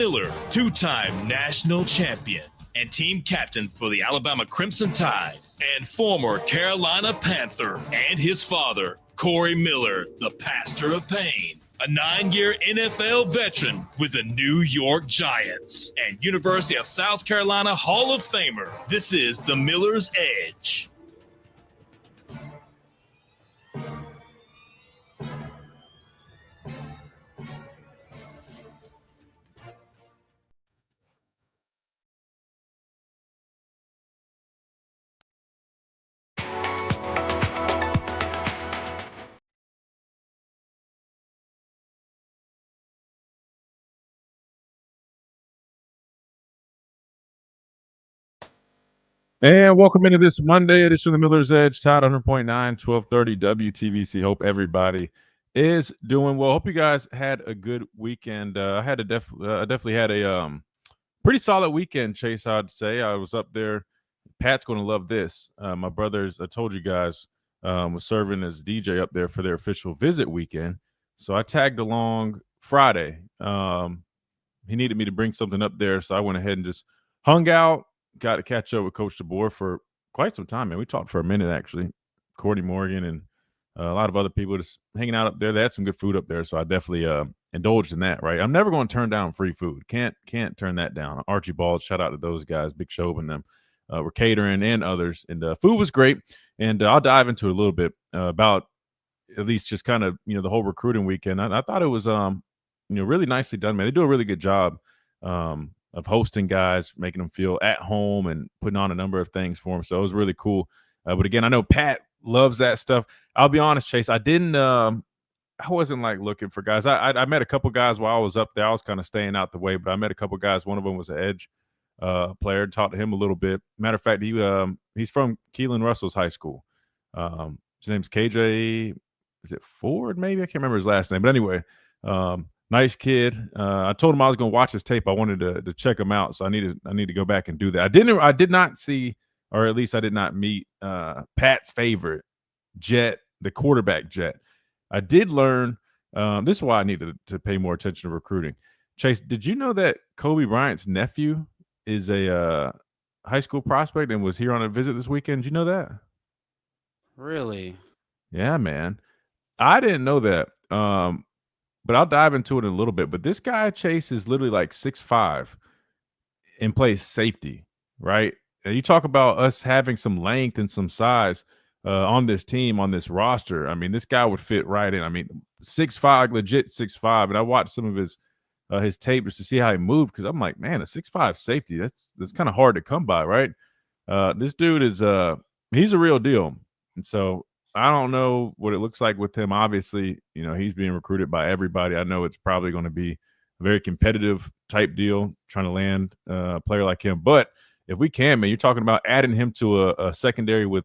Miller, two-time national champion and team captain for the Alabama Crimson Tide, and former Carolina Panther, and his father, Corey Miller, the pastor of pain, a 9-year NFL veteran with the New York Giants, and University of South Carolina Hall of Famer. This is the Miller's Edge. And welcome into this Monday edition of the Miller's Edge, Tide 100.9, 1230 WTVC. Hope everybody is doing well. Hope you guys had a good weekend. I definitely had a pretty solid weekend, Chase, I'd say. I was up there. Pat's going to love this. My brothers, I told you guys, was serving as DJ up there for their official visit weekend. So I tagged along Friday. He needed me to bring something up there, so I went ahead and just hung out. Got to catch up with Coach DeBoer for quite some time, man. We talked for a minute, actually. Courtney Morgan and a lot of other people just hanging out up there. They had some good food up there, so I definitely indulged in that, right? I'm never going to turn down free food. Can't turn that down. Archie Balls, shout out to those guys, Big Show and them. Were catering and others, and food was great. And I'll dive into it a little bit about at least just kind of, the whole recruiting weekend. I thought it was, really nicely done, man. They do a really good job of hosting guys, making them feel at home and putting on a number of things for them. So it was really cool. But again, I know Pat loves that stuff. I'll be honest, Chase, I wasn't like looking for guys. I met a couple guys while I was up there. I was kind of staying out the way, but I met a couple guys. One of them was an edge player. Talked to him a little bit. Matter of fact, he's from Keelan Russell's high school. His name's KJ. Is it Ford? Maybe I can't remember his last name. But anyway, nice kid. I told him I was going to watch his tape. I wanted to check him out, so I need to go back and do that. I did not see, or at least I did not meet Pat's favorite, Jet, the quarterback Jet. I did learn. This is why I needed to pay more attention to recruiting. Chase, did you know that Kobe Bryant's nephew is a high school prospect and was here on a visit this weekend? Did you know that? Really? Yeah, man. I didn't know that. But I'll dive into it in a little bit. But this guy, Chase, is literally like 6'5" and plays safety, right? And you talk about us having some length and some size on this team, on this roster. I mean, this guy would fit right in. I mean, 6'5", legit 6'5". And I watched some of his tape just to see how he moved, because I'm like, man, a 6'5" safety, that's kind of hard to come by, right? This dude is he's a real deal. And so I don't know what it looks like with him. Obviously, he's being recruited by everybody. I know it's probably going to be a very competitive type deal trying to land a player like him. But if we can, man, you're talking about adding him to a secondary with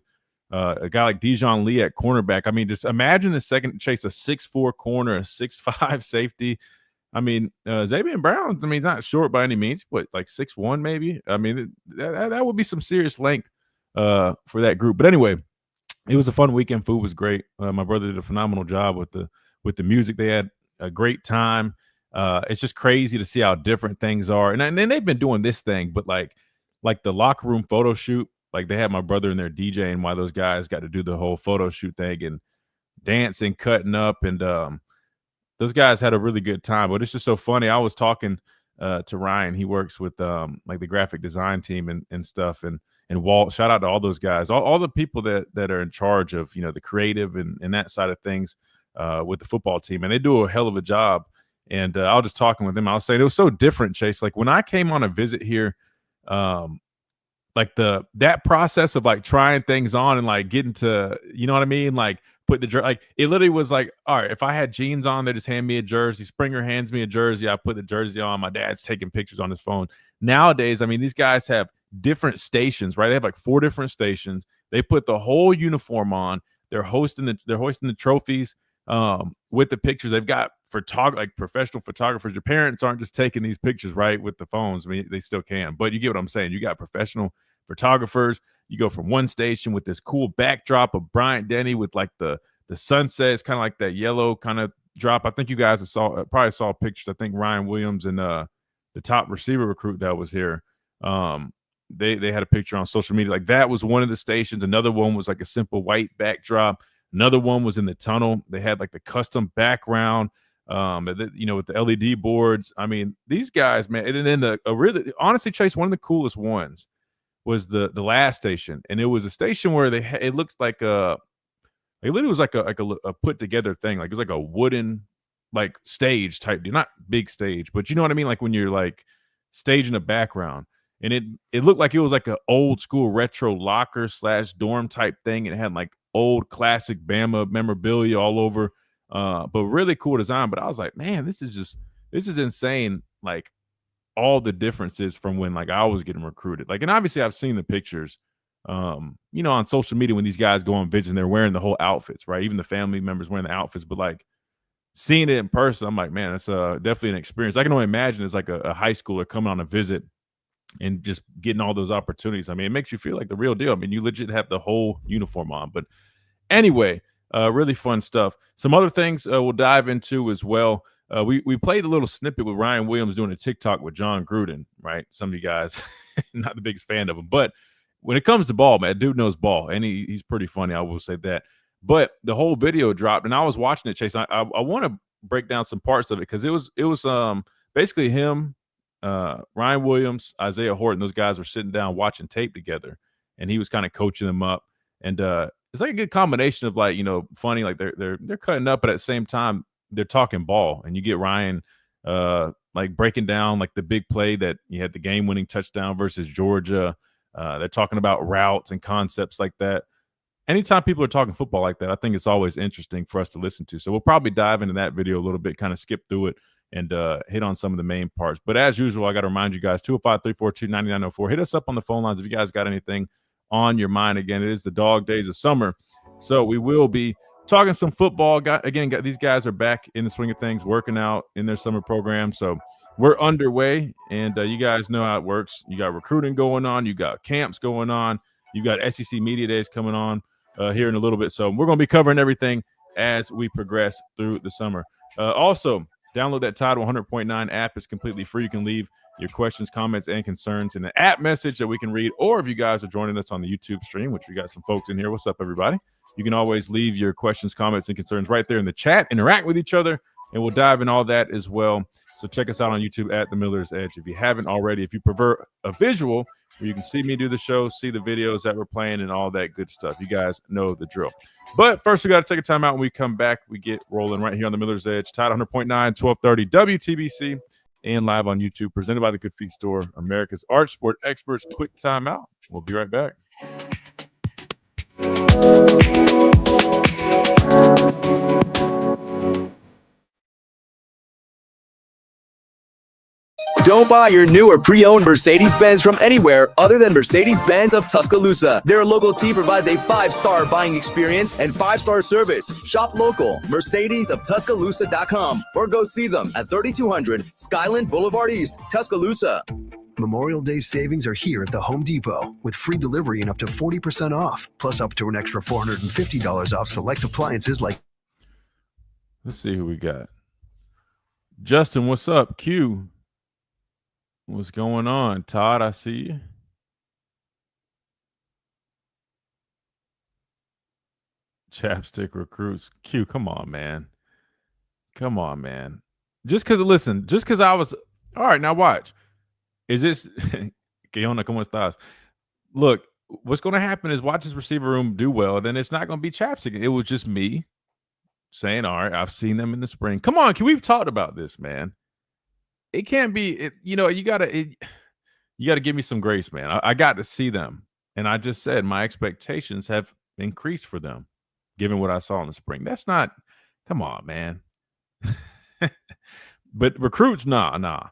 a guy like Dijon Lee at cornerback. I mean, just imagine the second Chase, a 6'4" corner, a 6'5" safety. I mean, Xavier Brown, he's not short by any means, but like 6'1" maybe. I mean, that would be some serious length for that group. But anyway, it was a fun weekend. Food was great. My brother did a phenomenal job with the music. They had a great time. It's just crazy to see how different things are. And then they've been doing this thing, but like the locker room photo shoot, like they had my brother in there DJing while those guys got to do the whole photo shoot thing and dancing, cutting up. And those guys had a really good time. But it's just so funny. I was talking to Ryan. He works with like the graphic design team and stuff. And Walt, shout out to all those guys, all the people that are in charge of, the creative and that side of things with the football team. And they do a hell of a job. And I was just talking with them. I was saying it was so different, Chase. Like when I came on a visit here, like that process of like trying things on and like getting to, you know what I mean? Like put like it literally was like, all right, if I had jeans on, they just hand me a jersey. Springer hands me a jersey. I put the jersey on. My dad's taking pictures on his phone. Nowadays, I mean, these guys have different stations, right? They have like 4 different stations. They put the whole uniform on. They're hoisting the trophies with the pictures. They've got like professional photographers. Your parents aren't just taking these pictures, right, with the phones. I mean, they still can, but you get what I'm saying. You got professional photographers. You go from one station with this cool backdrop of Bryant Denny with like the sunset. It's kind of like that yellow kind of drop. I think you guys probably saw pictures. I think Ryan Williams and the top receiver recruit that was here. They had a picture on social media. Like that was one of the stations. Another one was like a simple white backdrop. Another one was in the tunnel. They had like the custom background, with the LED boards. I mean, these guys, man. And then honestly, Chase, one of the coolest ones was the last station, and it was a station where it looked like it literally was like a put together thing. Like it was like a wooden like stage type deal, not big stage, but you know what I mean. Like when you're like staging a background. And it looked like it was like an old school retro locker / dorm type thing. And it had like old classic Bama memorabilia all over, but really cool design. But I was like, man, this is insane. Like all the differences from when like I was getting recruited. Like, and obviously I've seen the pictures, on social media when these guys go on visits and they're wearing the whole outfits, right? Even the family members wearing the outfits. But like seeing it in person, I'm like, man, that's definitely an experience. I can only imagine it's like a high schooler coming on a visit and just getting all those opportunities. I mean, it makes you feel like the real deal. I mean, you legit have the whole uniform on. But anyway, really fun stuff. Some other things we'll dive into as well. We played a little snippet with Ryan Williams doing a TikTok with John Gruden, right? Some of you guys not the biggest fan of him, but when it comes to ball, man, dude knows ball, and he's pretty funny. I will say that. But the whole video dropped, and I was watching it, Chase. I want to break down some parts of it because it was basically him, Ryan Williams, Isaiah Horton, those guys were sitting down watching tape together, and he was kind of coaching them up. And it's like a good combination of like, funny, like they're cutting up, but at the same time they're talking ball. And you get Ryan like breaking down like the big play that you had the game-winning touchdown versus Georgia. They're talking about routes and concepts like that. Anytime people are talking football like that, I think it's always interesting for us to listen to. So we'll probably dive into that video a little bit, kind of skip through it and hit on some of the main parts. But as usual, I got to remind you guys, 205-342-9904. Hit us up on the phone lines if you guys got anything on your mind. Again, it is the dog days of summer, so we will be talking some football. These guys are back in the swing of things, working out in their summer program. So we're underway, and you guys know how it works. You got recruiting going on. You got camps going on. You got SEC Media Days coming on here in a little bit. So we're going to be covering everything as we progress through the summer. Also, download that Tidal 100.9 app. It's completely free. You can leave your questions, comments, and concerns in an app message that we can read. Or if you guys are joining us on the YouTube stream, which we got some folks in here. What's up, everybody? You can always leave your questions, comments, and concerns right there in the chat. Interact with each other, and we'll dive in all that as well. So check us out on YouTube at The Miller's Edge. If you haven't already, if you prefer a visual where you can see me do the show, see the videos that we're playing, and all that good stuff, you guys know the drill. But first, we got to take a time out. When we come back, we get rolling right here on The Miller's Edge, Tidal 100.9, 1230 WTBC, and live on YouTube, presented by the Good Feet Store, America's Arch Sport Experts. Quick time out. We'll be right back. Don't buy your new or pre-owned Mercedes-Benz from anywhere other than Mercedes-Benz of Tuscaloosa. Their local team provides a 5-star buying experience and 5-star service. Shop local, mercedesoftuscaloosa.com, or go see them at 3200 Skyland Boulevard East, Tuscaloosa. Memorial Day savings are here at the Home Depot with free delivery and up to 40% off, plus up to an extra $450 off select appliances like. Let's see who we got. Justin, what's up? Q, what's going on? Todd, I see you. Chapstick recruits. Q, come on, man. Come on, man. Just because I was. All right, now watch. Is this. ¿Cómo estás? Look, what's going to happen is watch his receiver room do well, then it's not going to be Chapstick. It was just me saying, all right, I've seen them in the spring. Come on, we've talked about this, man. It can't be, you got to give me some grace, man. I got to see them. And I just said my expectations have increased for them, given what I saw in the spring. That's not, come on, man. But recruits, nah.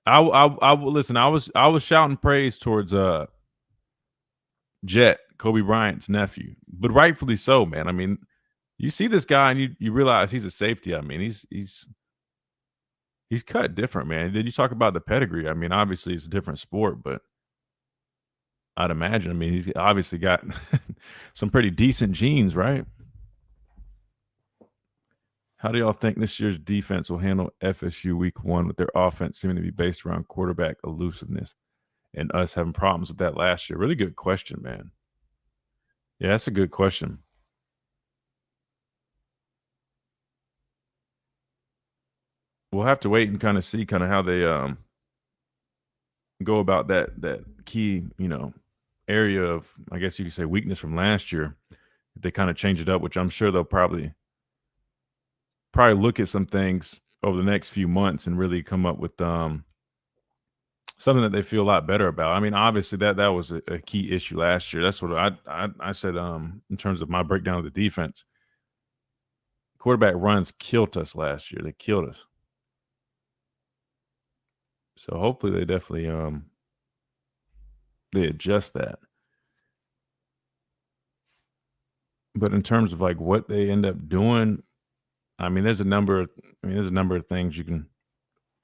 I listen. I was shouting praise towards Jet, Kobe Bryant's nephew, but rightfully so, man. I mean, you see this guy and you realize he's a safety. I mean, he's cut different, man. Did you talk about the pedigree? I mean, obviously it's a different sport, but I'd imagine. I mean, he's obviously got some pretty decent genes, right? How do y'all think this year's defense will handle FSU week 1 with their offense seeming to be based around quarterback elusiveness and us having problems with that last year? Really good question, man. Yeah, that's a good question. We'll have to wait and kind of see kind of how they go about that key, area of, I guess you could say, weakness from last year. If they kind of change it up, which I'm sure they'll probably look at some things over the next few months and really come up with something that they feel a lot better about. I mean, obviously that was a key issue last year. That's what I said in terms of my breakdown of the defense. Quarterback runs killed us last year. They killed us. So hopefully they definitely they adjust that. But in terms of like what they end up doing, I mean, there's a number of things you can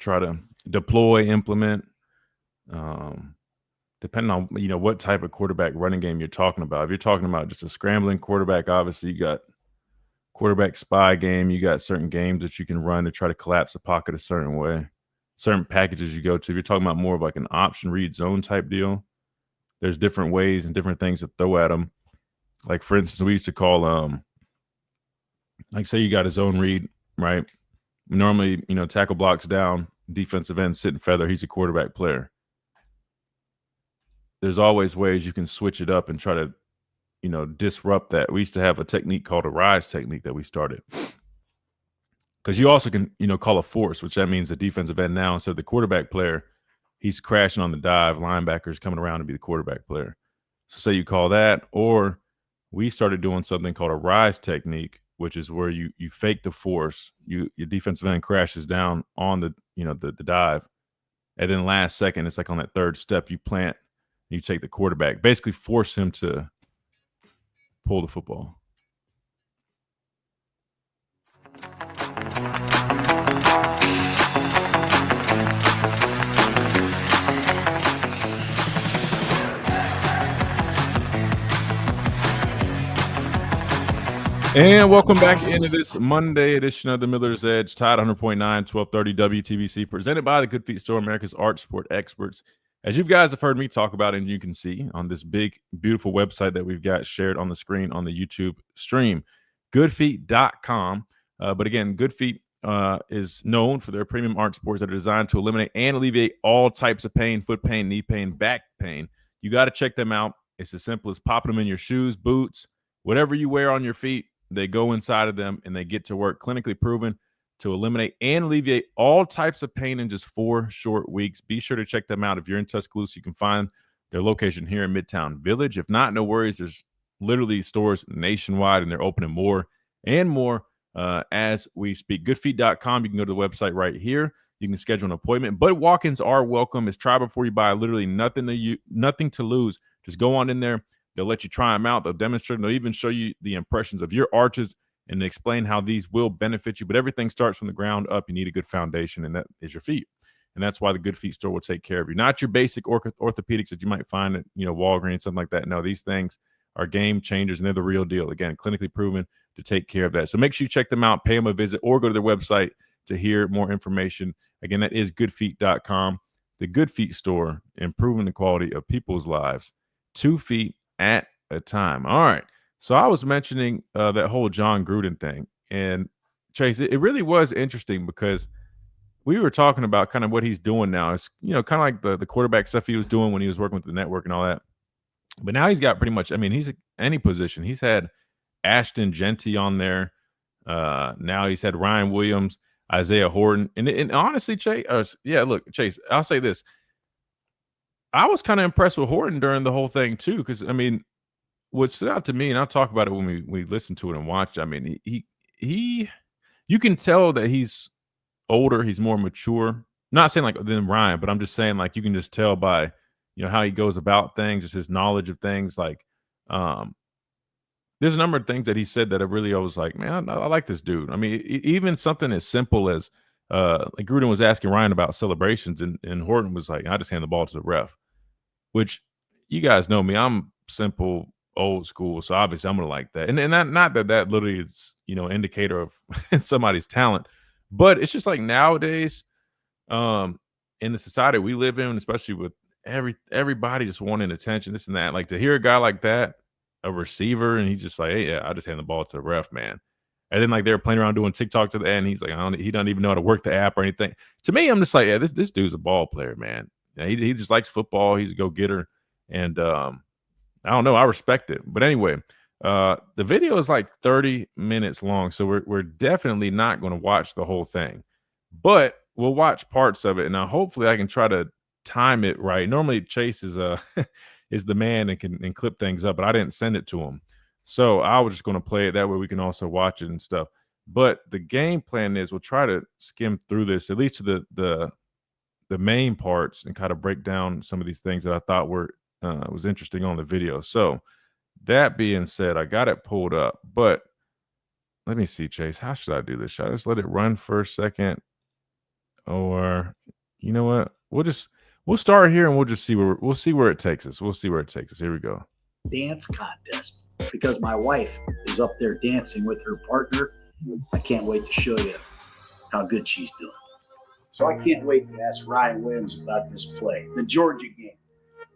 try to deploy, implement, depending on what type of quarterback running game you're talking about. If you're talking about just a scrambling quarterback, obviously you got quarterback spy game. You got certain games that you can run to try to collapse the pocket a certain way. Certain packages you go to. If you're talking about more of like an option read zone type deal, there's different ways and different things to throw at them. Like, for instance, we used to call like say you got a zone read, right? Normally, tackle blocks down, defensive end sit and feather. He's a quarterback player. There's always ways you can switch it up and try to, disrupt that. We used to have a technique called a rise technique that we started. Because you also can, call a force, which that means the defensive end now, instead of the quarterback player, he's crashing on the dive. Linebackers coming around to be the quarterback player. So say you call that, or we started doing something called a rise technique, which is where you fake the force. Your defensive end crashes down on the dive, and then last second, it's like on that third step, you plant, you take the quarterback, basically force him to pull the football. And welcome back into this Monday edition of the Miller's Edge, Tide 100.9, 1230 WTBC, presented by the Good Feet Store, America's Art Sport Experts. As you guys have heard me talk about, and you can see on this big, beautiful website that we've got shared on the screen on the YouTube stream, goodfeet.com. But again, Good Feet is known for their premium art sports that are designed to eliminate and alleviate all types of pain, foot pain, knee pain, back pain. You got to check them out. It's as simple as popping them in your shoes, boots, whatever you wear on your feet. They go inside of them and they get to work. Clinically proven to eliminate and alleviate all types of pain in just 4 short weeks. Be sure to check them out. If you're in Tuscaloosa, you can find their location here in Midtown Village. If not, no worries. There's literally stores nationwide, and they're opening more and more as we speak. Goodfeet.com. You can go to the website right here. You can schedule an appointment, but walk-ins are welcome. It's try before you buy. Literally nothing to lose. Just go on in there. They'll let you try them out. They'll demonstrate. They'll even show you the impressions of your arches and explain how these will benefit you. But everything starts from the ground up. You need a good foundation, and that is your feet. And that's why the Good Feet Store will take care of you. Not your basic orthopedics that you might find at Walgreens, something like that. No, these things are game changers, and they're the real deal. Again, clinically proven to take care of that. So make sure you check them out, pay them a visit, or go to their website to hear more information. Again, that is goodfeet.com. The Good Feet Store, improving the quality of people's lives 2 feet at a time. All right. So I was mentioning that whole John Gruden thing. And Chase, it really was interesting because we were talking about kind of what he's doing now. It's, kind of like the quarterback stuff he was doing when he was working with the network and all that. But now he's got pretty much, he's any position. He's had Ashton Genty on there. Now he's had Ryan Williams, Isaiah Horton. And honestly, Chase, Chase, I'll say this. I was kind of impressed with Horton during the whole thing too, because what stood out to me, and I'll talk about it when we listen to it and watch. He you can tell that he's older, he's more mature. Not saying like than Ryan, but I'm just saying like you can just tell by how he goes about things, just his knowledge of things. Like there's a number of things that he said that I was like, man, I like this dude. Even something as simple as like Gruden was asking Ryan about celebrations, and Horton was like, I just hand the ball to the ref. Which you guys know me, I'm simple. old school. So obviously I'm gonna like that. And not that literally is, indicator of somebody's talent, but it's just like nowadays, in the society we live in, especially with everybody just wanting attention, this and that. Like to hear a guy like that, a receiver, and he's just like, hey, yeah, I just hand the ball to the ref, man. And then like they're playing around doing TikTok to the end. He's like, he doesn't even know how to work the app or anything. To me, I'm just like, yeah, this dude's a ball player, man. Yeah, he just likes football. He's a go-getter. And I don't know, I respect it. But anyway, the video is like 30 minutes long. So we're definitely not going to watch the whole thing. But we'll watch parts of it. And now hopefully I can try to time it right. Normally Chase is is the man and can clip things up, but I didn't send it to him. So I was just going to play it that way we can also watch it and stuff. But the game plan is we'll try to skim through this, at least to the main parts, and kind of break down some of these things that I thought were was interesting on the video. So that being said, I got it pulled up, but let me see, Chase, how should I do this? Should I just let it run for a second? Or you know what? We'll start here and we'll see where it takes us. We'll see where it takes us. Here we go. Dance contest because my wife is up there dancing with her partner. I can't wait to show you how good she's doing. So I can't wait to ask Ryan Williams about this play. The Georgia game.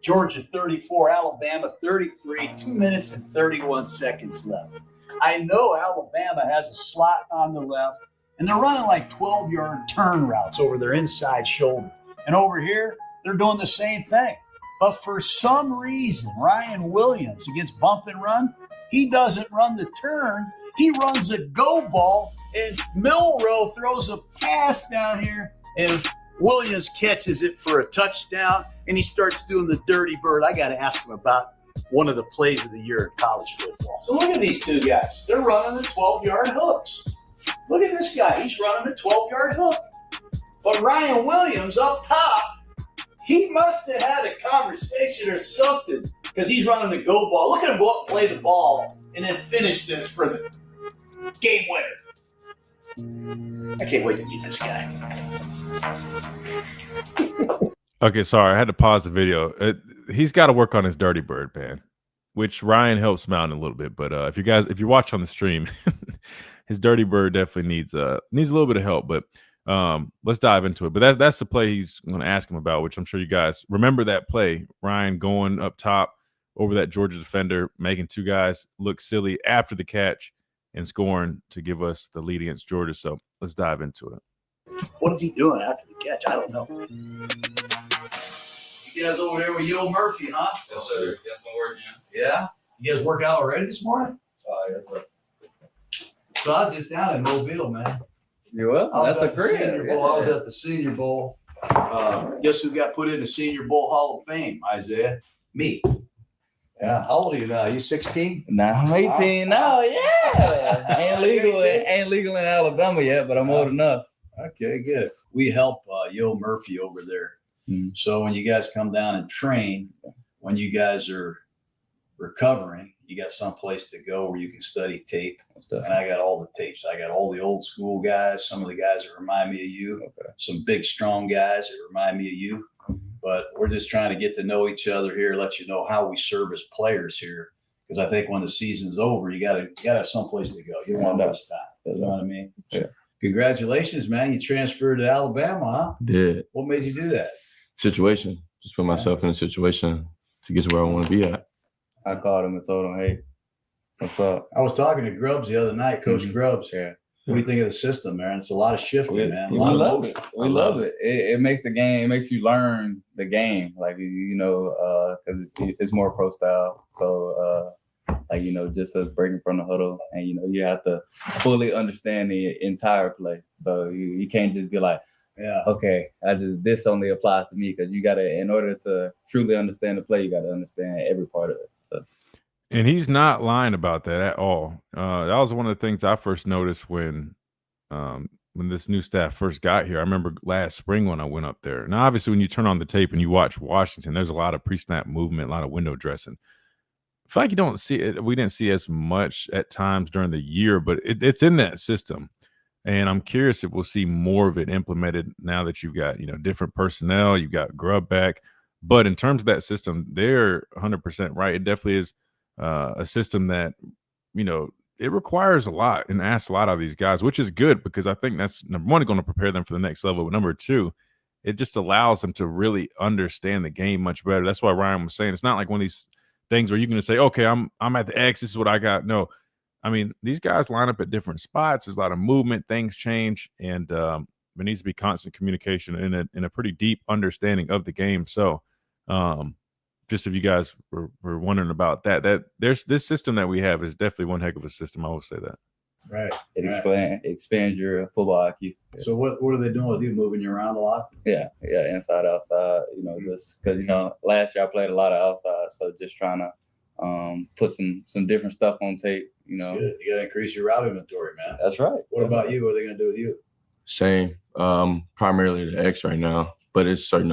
Georgia 34, Alabama 33, 2 minutes and 31 seconds left. I know Alabama has a slot on the left, and they're running like 12-yard turn routes over their inside shoulder. And over here, they're doing the same thing. But for some reason, Ryan Williams, against bump and run, he doesn't run the turn. He runs a go ball, and Milroe throws a pass down here, and Williams catches it for a touchdown, and he starts doing the dirty bird. I got to ask him about one of the plays of the year in college football. So look at these two guys. They're running the 12-yard hooks. Look at this guy. He's running a 12-yard hook. But Ryan Williams up top, he must have had a conversation or something because he's running the go ball. Look at him go up, play the ball, and then finish this for the game winner. I can't wait to meet this guy. Okay, sorry, I had to pause the video. He's got to work on his dirty bird, man, which Ryan helps him out in a little bit. But if you watch on the stream, his dirty bird definitely needs a little bit of help. But let's dive into it. But that's the play he's going to ask him about, which I'm sure you guys remember that play. Ryan going up top over that Georgia defender, making two guys look silly after the catch and scoring to give us the lead against Georgia. So let's dive into it. What is he doing after the catch? I don't know. You guys over there with Yo Murphy, huh? Yes, sir. Got some work, Yeah? You guys work out already this morning? Yes, sir. So I was just down in Mobile, man. You will? I was at the Senior Bowl. I was at the Senior Bowl. Guess who got put in the Senior Bowl Hall of Fame, Isaiah? Me. Yeah. How old are you now? You 16? Nah, I'm 18 now. Yeah. Ain't legal in Alabama yet, but I'm old enough. Okay, good. We help Yo Murphy over there. Mm-hmm. So when you guys come down and train, when you guys are recovering, you got some place to go where you can study tape. And I got all the tapes. I got all the old school guys, some of the guys that remind me of you, some big, strong guys that remind me of you. But we're just trying to get to know each other here, let you know how we serve as players here. Because I think when the season's over, you gotta have some place to go. You don't want to waste time. You know what I mean? Yeah. Congratulations, man. You transferred to Alabama, huh? Did. What made you do that? Situation. Just put myself in a situation to get to where I want to be at. I called him and told him, hey, what's up? I was talking to Grubbs the other night, Coach Grubbs. Yeah. What do you think of the system, man? It's a lot of shifting, man. We love it. We love it. It makes the game. It makes you learn the game, like because it's more pro style. So just us breaking from the huddle, and you have to fully understand the entire play. So you can't just be like, yeah, okay, this only applies to me, because you gotta, in order to truly understand the play, you gotta understand every part of it. So. And he's not lying about that at all. That was one of the things I first noticed when this new staff first got here. I remember last spring when I went up there. Now, obviously, when you turn on the tape and you watch Washington, there's a lot of pre-snap movement, a lot of window dressing. I feel like you don't see it. We didn't see as much at times during the year, but it's in that system. And I'm curious if we'll see more of it implemented now that you've got, different personnel, you've got Grubb back. But in terms of that system, they're 100% right. It definitely is a system that, it requires a lot and asks a lot out of these guys, which is good because I think that's, number one, going to prepare them for the next level. But number two, it just allows them to really understand the game much better. That's why Ryan was saying it's not like one of these things where you're going to say, okay, I'm at the X, this is what I got. No, I mean, these guys line up at different spots. There's a lot of movement, things change, and there needs to be constant communication and a pretty deep understanding of the game. So just if you guys were wondering about that there's this system that we have is definitely one heck of a system. I will say that. Right. It expands your football IQ. So what are they doing with you? Moving you around a lot? Yeah, inside, outside. Just because last year I played a lot of outside, so just trying to put some different stuff on tape. Good. You got to increase your route inventory, man. That's right. What about you? What are they going to do with you? Same. Primarily the X right now, but it's certain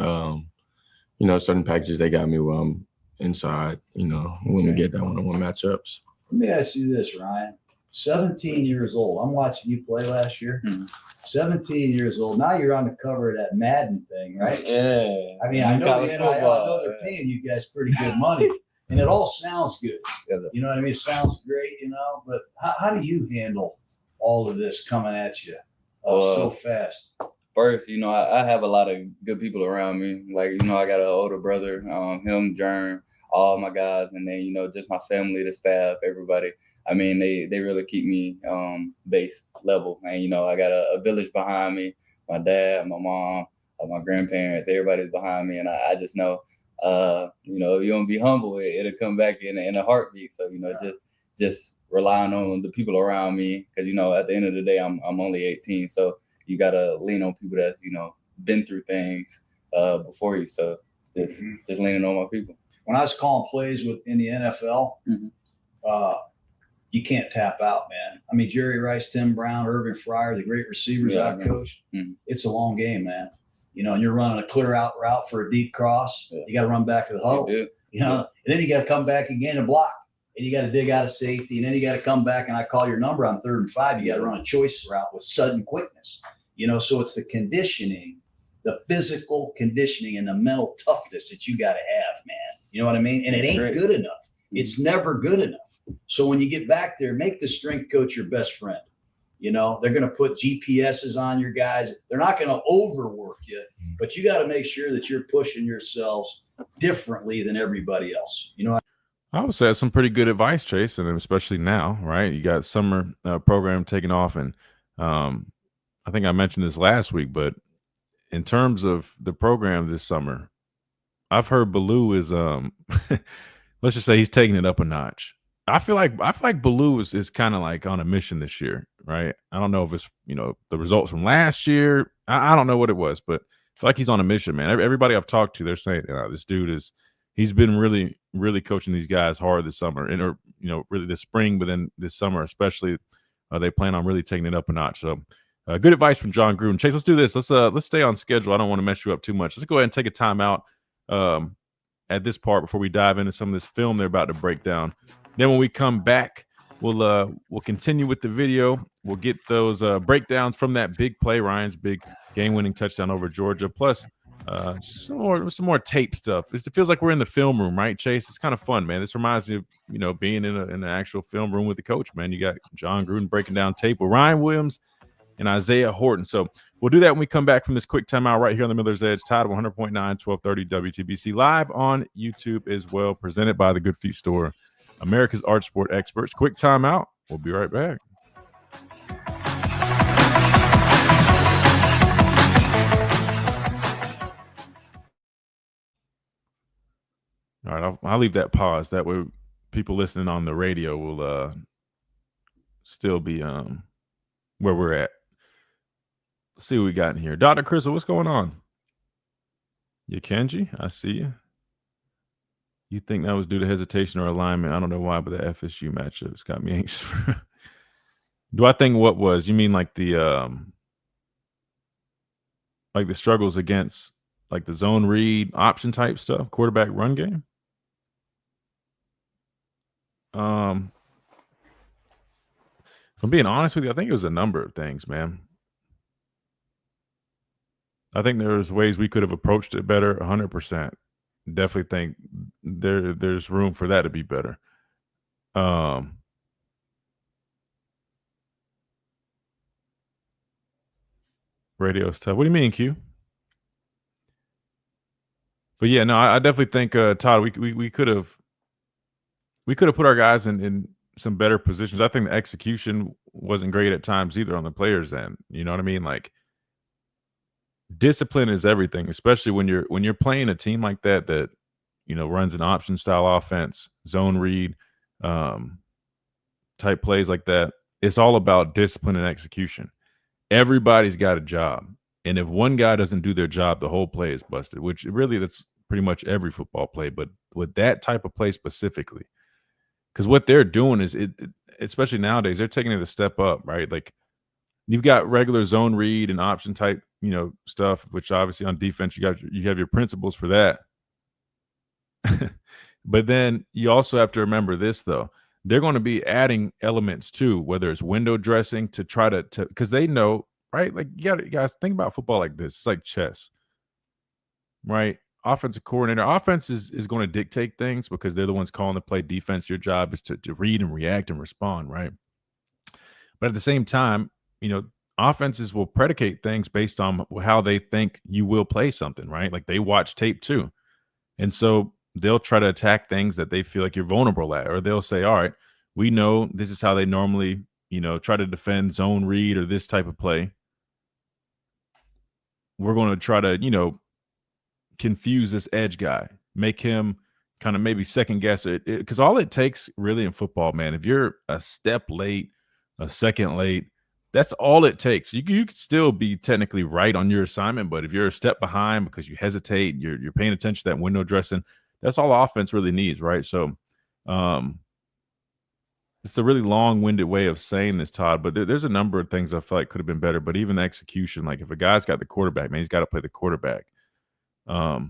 certain packages they got me while I'm inside. When we get that one-on-one matchups. Let me ask you this, Ryan. 17 years old. I'm watching you play last year. 17 years old. Now you're on the cover of that Madden thing, right? Yeah. I mean, I know the NIL, I know they're paying you guys pretty good money, and it all sounds good. You know what I mean? It sounds great, but how do you handle all of this coming at you so fast? First, I have a lot of good people around me. Like, I got an older brother, him, Jern, all my guys, and then, just my family, the staff, everybody. I mean, they really keep me base level. And, I got a village behind me, my dad, my mom, my grandparents, everybody's behind me. And I just know, if you don't be humble, it'll come back in a heartbeat. So, just relying on the people around me. Because, at the end of the day, I'm only 18. So you got to lean on people that's, been through things before you. So just leaning on my people. When I was calling plays in the NFL, you can't tap out, man. I mean, Jerry Rice, Tim Brown, Irvin Fryer, the great receivers I've coached. It's a long game, man. And you're running a clear out route for a deep cross. You got to run back to the huddle. And then you got to come back again and block. And you got to dig out of safety. And then you got to come back and I call your number on 3rd and 5. You got to run a choice route with sudden quickness. So it's the conditioning, the physical conditioning and the mental toughness that you got to have, man. You know what I mean? And it ain't good enough. It's never good enough. So when you get back there, make the strength coach your best friend. They're going to put GPSs on your guys. They're not going to overwork you, but you got to make sure that you're pushing yourselves differently than everybody else. I would say that's some pretty good advice, Chase, and especially now, right? You got summer program taking off, and I think I mentioned this last week, but in terms of the program this summer, I've heard Baloo is let's just say he's taking it up a notch. I feel like Baloo is kind of like on a mission this year, right? I don't know if it's the results from last year. I don't know what it was, but I feel like he's on a mission, man. Everybody I've talked to, they're saying this dude he's been really, really coaching these guys hard this summer, and really this spring, but then this summer especially, they plan on really taking it up a notch. So good advice from John Gruden. Chase, let's do this. Let's stay on schedule. I don't want to mess you up too much. Let's go ahead and take a timeout at this part before we dive into some of this film they're about to break down. Then when we come back, we'll continue with the video. We'll get those breakdowns from that big play, Ryan's big game-winning touchdown over Georgia, plus some more tape stuff. It feels like we're in the film room, right, Chase? It's kind of fun, man. This reminds me of being in an actual film room with the coach, man. You got John Gruden breaking down tape with Ryan Williams and Isaiah Horton. So we'll do that when we come back from this quick timeout right here on the Miller's Edge, Tide 100.9, 1230 WTBC, live on YouTube as well, presented by the Good Feet Store, America's Arch Sport experts. Quick timeout. We'll be right back. All right, I'll leave that pause. That way people listening on the radio will still be where we're at. Let's see what we got in here. Dr. Crystal, what's going on? You Kenji, I see you. You think that was due to hesitation or alignment? I don't know why, but the FSU matchup's got me anxious. Do I think what was? You mean like the struggles against like the zone read option type stuff, quarterback run game? If I'm being honest with you, I think it was a number of things, man. I think there's ways we could have approached it better, 100%. Definitely think there's room for that to be better. radio's tough. What do you mean, Q? But yeah, no, I definitely think Todd, we could have put our guys in some better positions. I think the execution wasn't great at times either on the players' end. You know what I mean? Like, discipline is everything, especially when you're playing a team like that runs an option style offense, zone read, type plays like that. It's all about discipline and execution. Everybody's got a job, and if one guy doesn't do their job, the whole play is busted. Which really, that's pretty much every football play, but with that type of play specifically, because what they're doing is especially nowadays, they're taking it a step up, right? Like, you've got regular zone read and option type, stuff, which obviously on defense you have your principles for that. But then you also have to remember this, though. They're going to be adding elements too, whether it's window dressing to try to because they know, right? Like, you guys think about football like this. It's like chess, right? Offensive coordinator, offense is going to dictate things because they're the ones calling the play. Defense, your job is to read and react and respond, right? But at the same time, offenses will predicate things based on how they think you will play something, right? Like, they watch tape too. And so they'll try to attack things that they feel like you're vulnerable at, or they'll say, all right, we know this is how they normally, try to defend zone read or this type of play. We're going to try to, confuse this edge guy, make him kind of maybe second guess it. Because all it takes really in football, man, if you're a step late, a second late, that's all it takes. You could still be technically right on your assignment, but if you're a step behind because you hesitate, you're paying attention to that window dressing, that's all offense really needs, right? So it's a really long-winded way of saying this, Todd, but there's a number of things I feel like could have been better, but even the execution, like if a guy's got the quarterback, man, he's got to play the quarterback. But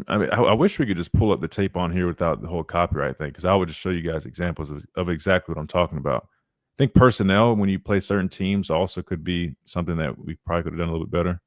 I mean, I wish we could just pull up the tape on here without the whole copyright thing, because I would just show you guys examples of exactly what I'm talking about. I think personnel, when you play certain teams, also could be something that we probably could have done a little bit better.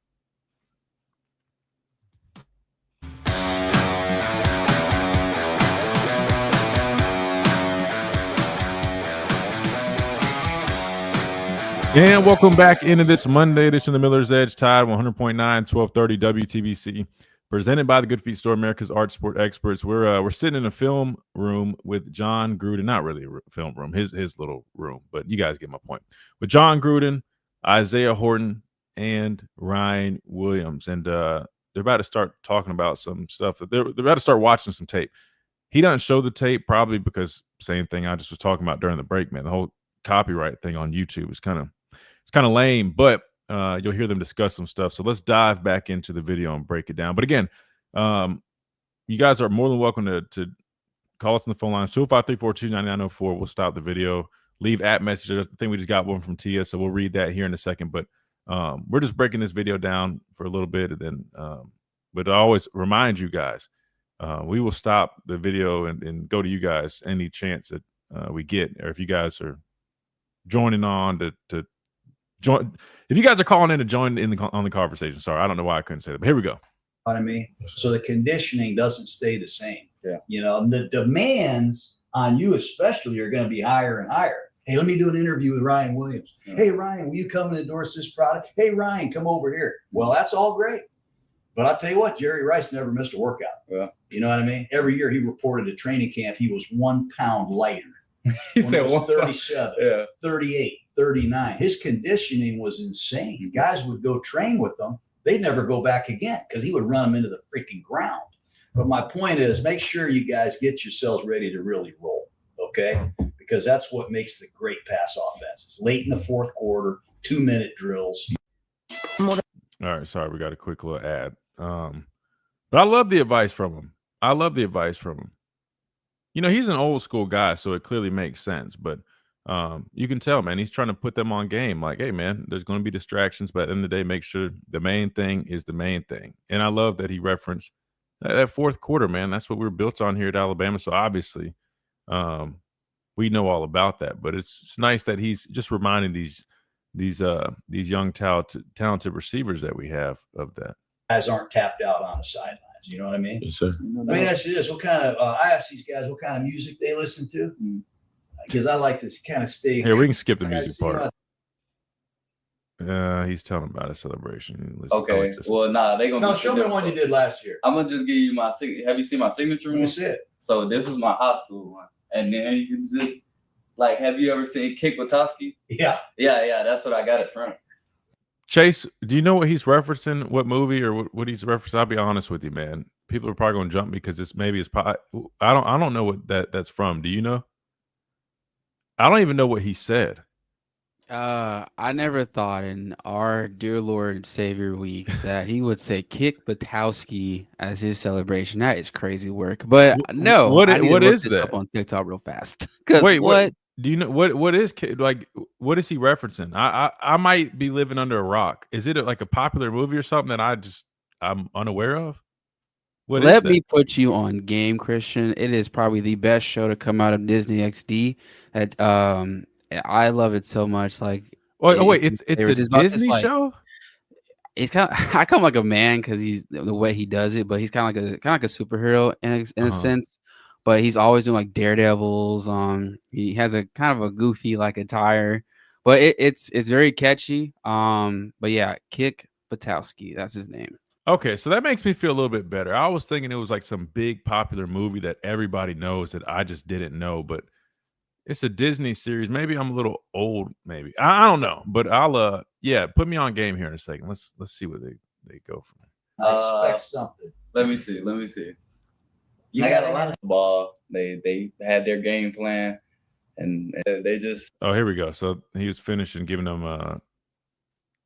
And welcome back into this Monday edition of the Miller's Edge, Tide 100.9, 1230 WTBC, presented by the Good Feet Store, America's Art Sport Experts. We're sitting in a film room with John Gruden, not really a film room, his little room, but you guys get my point. With John Gruden, Isaiah Horton, and Ryan Williams, and they're about to start talking about some stuff. They're about to start watching some tape. He doesn't show the tape probably because same thing I just was talking about during the break, man. The whole copyright thing on YouTube is kind of lame, but you'll hear them discuss some stuff. So let's dive back into the video and break it down. But again, you guys are more than welcome to call us on the phone lines, 205-342-9904. We'll stop the video, leave at messages. I think we just got one from Tia, so we'll read that here in a second. But we're just breaking this video down for a little bit, and then but I always remind you guys, we will stop the video and go to you guys any chance that we get, or if you guys are joining on to join, if you guys are calling in to join on the conversation. Sorry, I don't know why I couldn't say that, but here we go. What I mean, so the conditioning doesn't stay the same. Yeah. The demands on you especially are going to be higher and higher. Hey, let me do an interview with Ryan Williams. Yeah. Hey, Ryan, will you come and endorse this product? Hey, Ryan, come over here. Well, that's all great. But I'll tell you what, Jerry Rice never missed a workout. Yeah. You know what I mean? Every year he reported at training camp, he was 1 pound lighter. He said 37, yeah. 38, 39. His conditioning was insane. Guys would go train with him. They'd never go back again because he would run them into the freaking ground. But my point is, make sure you guys get yourselves ready to really roll, okay? Because that's what makes the great pass offenses. Late in the fourth quarter, 2-minute drills. All right, sorry, we got a quick little ad. But I love the advice from him. He's an old school guy, so it clearly makes sense. But you can tell, man, he's trying to put them on game. Like, hey, man, there's going to be distractions, but at the end of the day, make sure the main thing is the main thing. And I love that he referenced that fourth quarter, man. That's what we're built on here at Alabama. So obviously, we know all about that. But it's nice that he's just reminding these young talented receivers that we have of that. Guys aren't tapped out on the sidelines. You know what I mean? Yes, sir. Let me ask you this: what kind of? I ask these guys what kind of music they listen to, because I like to kind of stay. Here, we can skip the Like I music see part. He's telling about a celebration. Okay. Well, nah, they gonna. No, show me one you did last year. I'm gonna just give you my signature. Have you seen my signature one? Let me see it. So this is my high school one, and then you can just like, have you ever seen Kick Batowski? Yeah. Yeah. That's what I got it from. Chase, do you know what he's referencing? What movie or what he's referencing? I'll be honest with you, man. People are probably gonna jump me because it's maybe it's. I don't know what that's from. Do you know? I don't even know what he said. I never thought in our dear Lord and Savior week that he would say Kick Batowski as his celebration. That is crazy work. But no, what I need to what look is this that? up on TikTok real fast. Because Wait, what? Do you know what is like? What is he referencing? I might be living under a rock. Is it like a popular movie or something that I'm unaware of? Let me put you on game, Christian. It is probably the best show to come out of Disney XD. That I love it so much. Like, wait, it's a Disney show. It's kind of I come like a man because he's the way he does it, but he's kind of like a superhero in a sense. But he's always doing like daredevils. He has a kind of a goofy like attire, but it's very catchy. But yeah, Kick Batowski, that's his name. Okay, so that makes me feel a little bit better. I was thinking it was like some big popular movie that everybody knows that I just didn't know, but it's a Disney series. Maybe I'm a little old, maybe. I don't know, but I'll put me on game here in a second. Let's see what they go from. I expect something. Let me see. You got a lot of ball. They had their game plan, and they just. Oh, here we go. So he was finishing giving them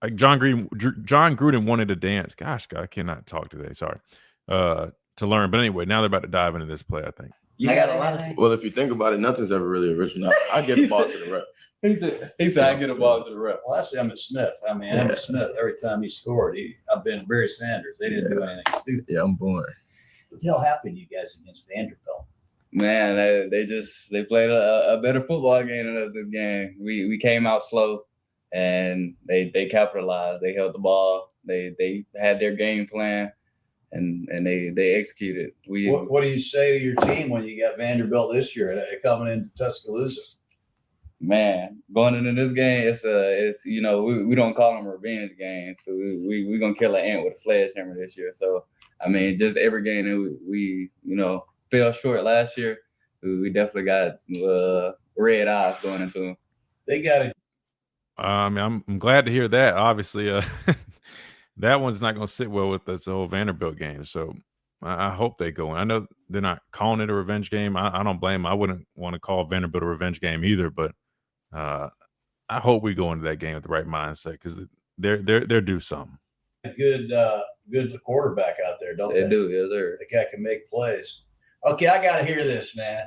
like John Gruden wanted to dance. Gosh, God, I cannot talk today. Sorry. To learn, but anyway, now they're about to dive into this play. I think. You got a lot of. Well, if you think about it, nothing's ever really original. I get the ball to the rep. He said, I get a ball to the rep. Well, that's Emmitt Smith. I mean, Emmitt Smith, every time he scored, I've been Barry Sanders. They didn't do anything stupid. Yeah, I'm born. What the hell happened to you guys against Vanderbilt? Man, they played a better football game than us this game. We came out slow, and they capitalized. They held the ball. They had their game plan, and they executed. What do you say to your team when you got Vanderbilt this year? They're coming into Tuscaloosa. Man, going into this game, it's we don't call them revenge games. So we gonna kill an ant with a sledgehammer this year. So I mean, just every game that we fell short last year, we definitely got red eyes going into them. They got it. I mean, I'm glad to hear that. Obviously, that one's not going to sit well with this whole Vanderbilt game. So I hope they go in. I know they're not calling it a revenge game. I don't blame them. I wouldn't want to call Vanderbilt a revenge game either. But I hope we go into that game with the right mindset because they're due something. Good quarterback out there, don't they? They do, yes, sir. The guy can make plays. Okay, I got to hear this, man.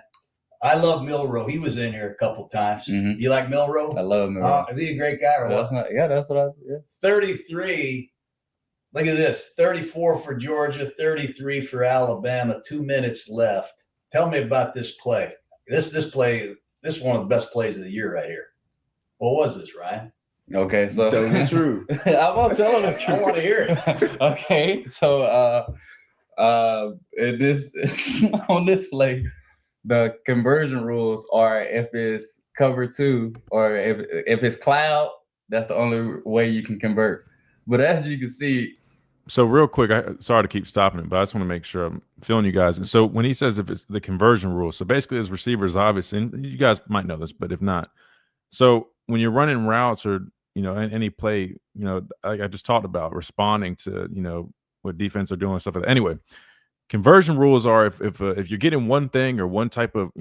I love Milroe. He was in here a couple times. Mm-hmm. You like Milroe? I love Milroe. Is he a great guy or what? That's what I said. 33. Look at this. 34 for Georgia, 33 for Alabama. 2 minutes left. Tell me about this play. This play. This is one of the best plays of the year right here. What was this, Ryan? Okay, so Tell me the truth. I'm not telling the truth. I want to hear it. Okay, so on this play, the conversion rules are if it's cover 2 or if it's cloud, that's the only way you can convert. But as you can see, so real quick, sorry to keep stopping it, but I just want to make sure I'm feeling you guys. And so when he says if it's the conversion rule, so basically as receivers, obviously, and you guys might know this, but if not, so when you're running routes or any play, I just talked about responding to what defense are doing and stuff like that. Anyway, conversion rules are if you're getting one thing or one type of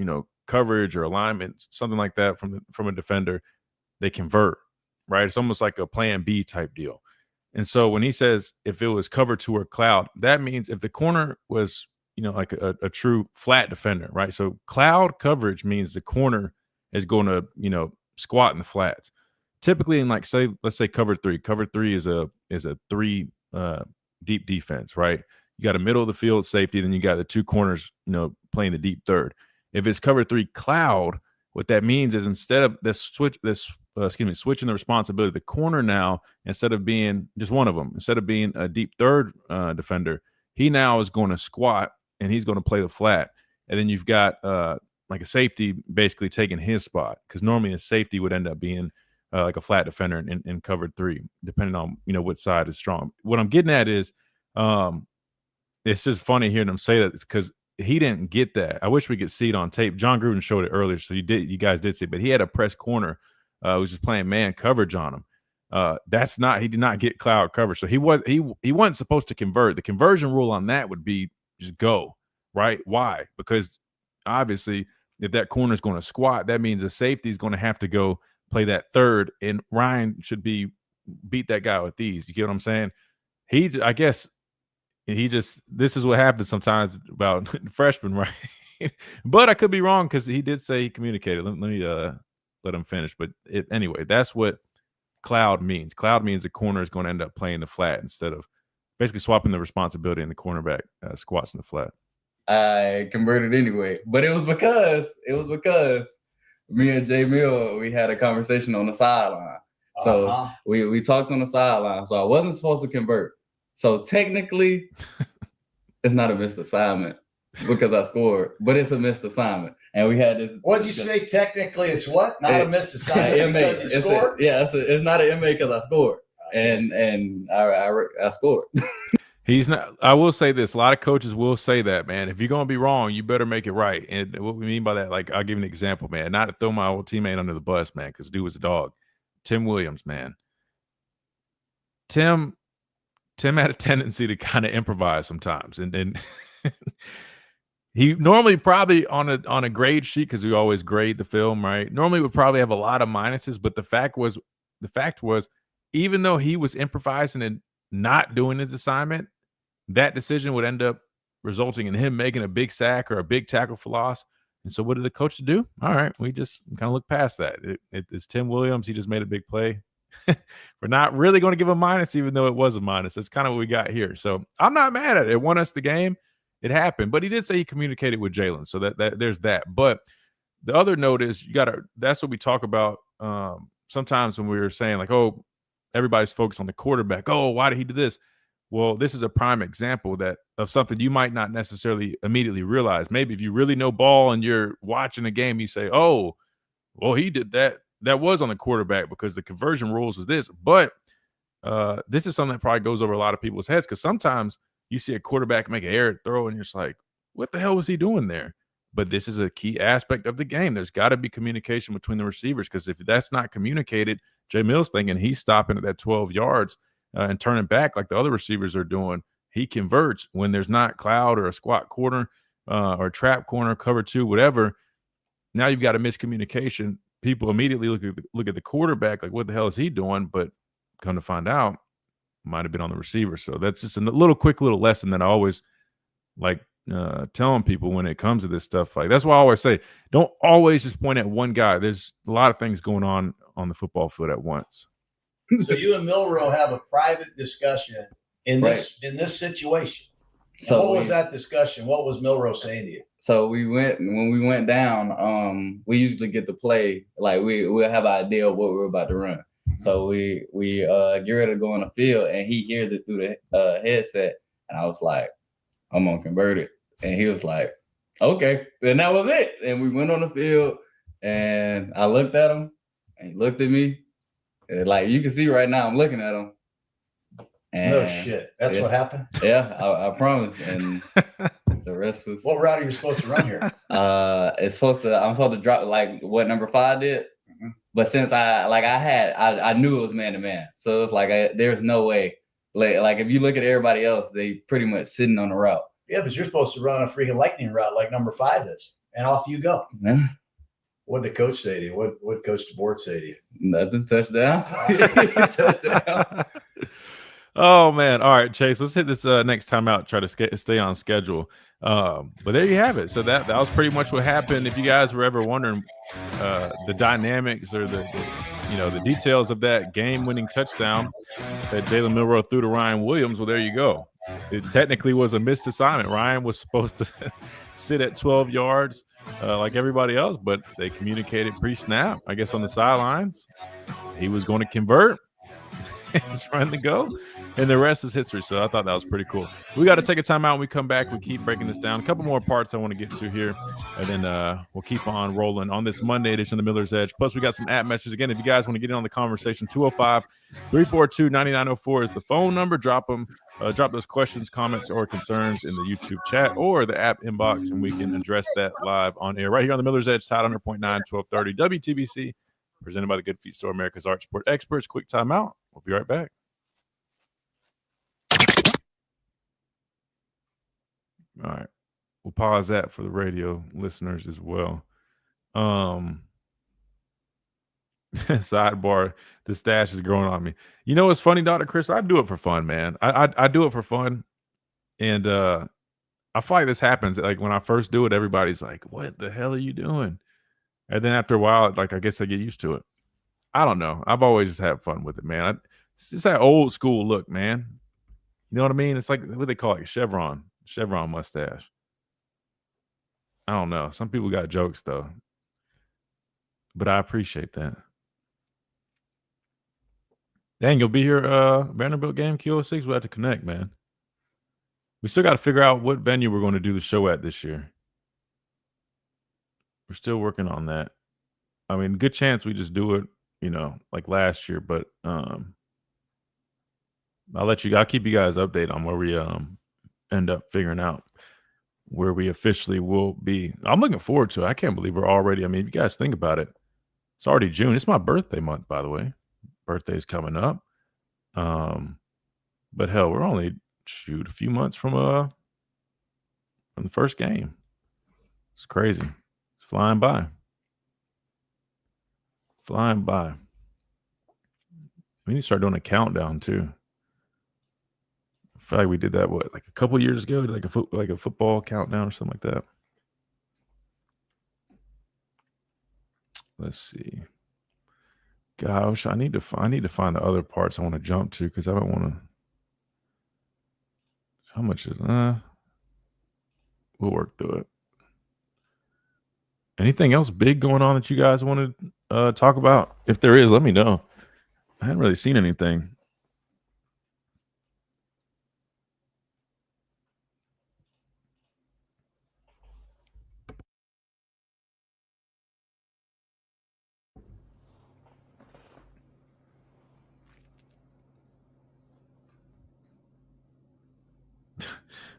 coverage or alignment, something like that from a defender, they convert, right? It's almost like a plan B type deal. And so when he says if it was cover 2 or cloud, that means if the corner was like a true flat defender, right? So cloud coverage means the corner is going to squat in the flats. Typically in let's say cover 3. Cover 3 is a 3 deep defense, right? You got a middle of the field safety, then you got the 2 corners, playing the deep third. If it's cover 3 cloud, what that means is instead of switching the responsibility, the corner now, instead of being just one of them, instead of being a deep third defender, He now is going to squat and he's going to play the flat. And then you've got like a safety basically taking his spot, because normally a safety would end up being like a flat defender in cover 3, depending on, what side is strong. What I'm getting at is it's just funny hearing him say that, because he didn't get that. I wish we could see it on tape. John Gruden showed it earlier, so you guys did see it, but he had a press corner who was just playing man coverage on him. He did not get cloud coverage. So he wasn't supposed to convert. The conversion rule on that would be just go, right? Why? Because obviously if that corner is going to squat, that means the safety is going to have to go play that third, and Ryan should beat that guy with these. You get what I'm saying? I guess this is what happens sometimes about freshmen, right? But I could be wrong, because he did say he communicated. Let me let him finish. But anyway, that's what cloud means. Cloud means the corner is going to end up playing the flat instead of basically swapping the responsibility, and the cornerback squats in the flat. I converted anyway, but it was because me and Jay Mill, we had a conversation on the sideline. So we talked on the sideline. So I wasn't supposed to convert. So technically, it's not a missed assignment because I scored, but it's a missed assignment. And we had this. What'd you say? Technically, it's what? Not a missed assignment because you scored? It's not an MA because I scored, and I scored. He's not. I will say this: a lot of coaches will say that, man. If you're gonna be wrong, you better make it right. And what we mean by that, like, I'll give you an example, man. Not to throw my old teammate under the bus, man, because dude was a dog. Tim Williams, man. Tim had a tendency to kind of improvise sometimes, and he normally probably on a grade sheet, because we always grade the film, right? Normally would probably have a lot of minuses, but the fact was, even though he was improvising and not doing his assignment, that decision would end up resulting in him making a big sack or a big tackle for loss. And so what did the coach do? All right, we just kind of look past that. It's Tim Williams. He just made a big play. We're not really going to give him minus, even though it was a minus. That's kind of what we got here. So I'm not mad at it. It won us the game. It happened. But he did say he communicated with Jalen. So that there's that. But the other note is that's what we talk about sometimes when we were saying, like, oh, everybody's focused on the quarterback. Oh, why did he do this? Well, this is a prime example of something you might not necessarily immediately realize. Maybe if you really know ball and you're watching a game, you say, oh, well, he did that. That was on the quarterback because the conversion rules was this. But this is something that probably goes over a lot of people's heads, because sometimes you see a quarterback make an errant throw and you're just like, what the hell was he doing there? But this is a key aspect of the game. There's got to be communication between the receivers, because if that's not communicated, Jay Mills thinking he's stopping at that 12 yards and turning back like the other receivers are doing. He converts when there's not cloud or a squat corner or a trap corner, cover 2, whatever. Now you've got a miscommunication. People immediately look at the quarterback like, what the hell is he doing? But come to find out, might have been on the receiver. So that's just a quick little lesson that I always like telling people when it comes to this stuff. Like, that's why I always say, don't always just point at one guy. There's a lot of things going on the football field at once. So you and Milrow have a private discussion in this situation. So what was that discussion? What was Milrow saying to you? So when we went down, we usually get to play, like we'll have an idea of what we're about to run. So we get ready to go on the field, and he hears it through the headset, and I was like, I'm gonna convert it. And he was like, okay. And that was it. And we went on the field, and I looked at him, and he looked at me. And like, you can see right now, I'm looking at him. And no shit. That's what happened? Yeah, I promise. And the rest was. What route are you supposed to run here? I'm supposed to drop like what number 5 did. Mm-hmm. But since I knew it was man to man. So it's like, there's no way. Like if you look at everybody else, they pretty much sitting on the route. Yeah, but you're supposed to run a freaking lightning route like number 5 is. And off you go. Yeah. What did the coach say to you? What Coach DeBoer say to you? Nothing. Touchdown. Touchdown. Oh, man. All right, Chase, let's hit this next time out, try to stay on schedule. But there you have it. So that was pretty much what happened. If you guys were ever wondering the dynamics or the details of that game-winning touchdown that Jalen Milrow threw to Ryan Williams, well, there you go. It technically was a missed assignment. Ryan was supposed to sit at 12 yards like everybody else, but they communicated pre-snap, I guess, on the sidelines. He was going to convert. is trying to go, and the rest is history. So I thought that was pretty cool. We got to take a time out. When we come back, we keep breaking this down. A couple more parts I want to get to here, and then we'll keep on rolling on this Monday edition of the Miller's Edge. Plus, we got some app messages. Again, if you guys want to get in on the conversation, 205-342-9904 is the phone number. Drop those questions, comments, or concerns in the YouTube chat or the app inbox, and we can address that live on air right here on the Miller's Edge, Tide 100.9, 1230 WTBC, presented by the Good Feet Store, America's Art Sport Experts. Quick timeout. We'll be right back. All right. We'll pause that for the radio listeners as well. Sidebar, the stash is growing on me. You know what's funny, Dr. Chris? I do it for fun, man. I do it for fun. And I feel like this happens. Like when I first do it, everybody's like, what the hell are you doing? And then after a while, like I guess I get used to it. I don't know. I've always just had fun with it, man. It's just that old school look, man. You know what I mean? It's like what they call it, chevron mustache. I don't know. Some people got jokes though, but I appreciate that. Dang, you'll be here, Vanderbilt game Q06. We'll have to connect, man. We still got to figure out what venue we're going to do the show at this year. We're still working on that. I mean, good chance we just do it, like last year, but I'll keep you guys updated on where we end up figuring out where we officially will be. I'm looking forward to it. I can't believe we're already, if you guys think about it, it's already June. It's my birthday month, by the way. Birthday's coming up. But hell, we're only a few months from the first game. It's crazy. It's flying by. We need to start doing a countdown too. I feel like we did that like a couple years ago, like a football countdown or something like that. Let's see. Gosh, I need to find the other parts I want to jump to because I don't want to. How much is we'll work through it. Anything else big going on that you guys want to talk about? If there is, let me know. I hadn't really seen anything.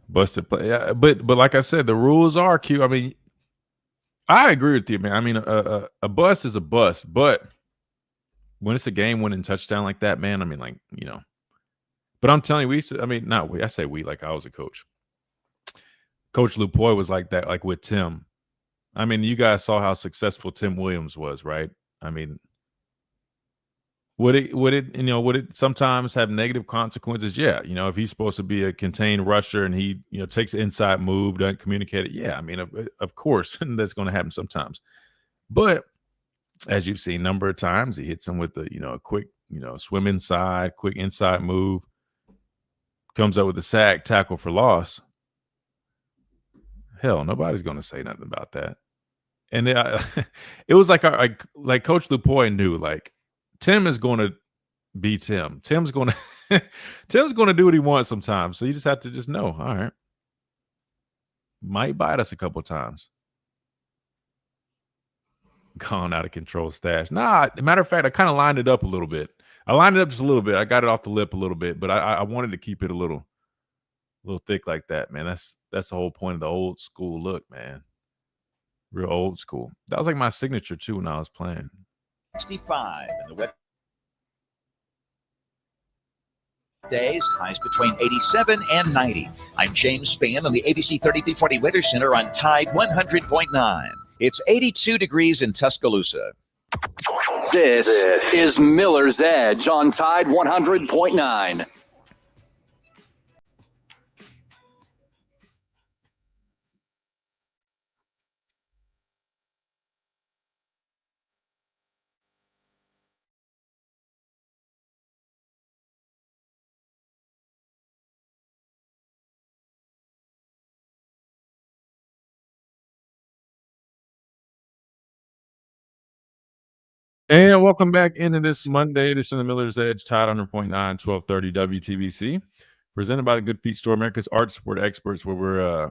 Busted play. Yeah, but like I said, the rules are Q. I agree with you, man. A bust is a bust, but when it's a game-winning touchdown like that, man, But I'm telling you, we used to. Not we. I say we, like I was a coach. Coach Lupoy was like that, like with Tim. You guys saw how successful Tim Williams was, right? Would it sometimes have negative consequences? Yeah. If he's supposed to be a contained rusher and he, takes an inside move, doesn't communicate it. Yeah. Of course, that's going to happen sometimes. But as you've seen a number of times, he hits him with a quick, swim inside, quick inside move, comes up with a sack, tackle for loss. Hell, nobody's going to say nothing about that. And it was like Coach Lupoy knew, like, Tim is going to be Tim. Tim's going to do what he wants sometimes. So you just have to just know, all right, might bite us a couple times. Gone out of control stash. Nah, matter of fact, I kind of lined it up a little bit. I lined it up just a little bit. I got it off the lip a little bit, but I wanted to keep it a little thick like that, man. That's the whole point of the old school look, man. Real old school. That was like my signature too when I was playing. 65 in the wet days, highs between 87 and 90. I'm James Spann on the ABC 3340 Weather Center on Tide 100.9. It's 82 degrees in Tuscaloosa. This is Miller's Edge on Tide 100.9. And welcome back into this Monday edition of the Miller's Edge, Tide 100.9, 1230 WTBC, presented by the Good Feet Store, America's Art Sport Experts, where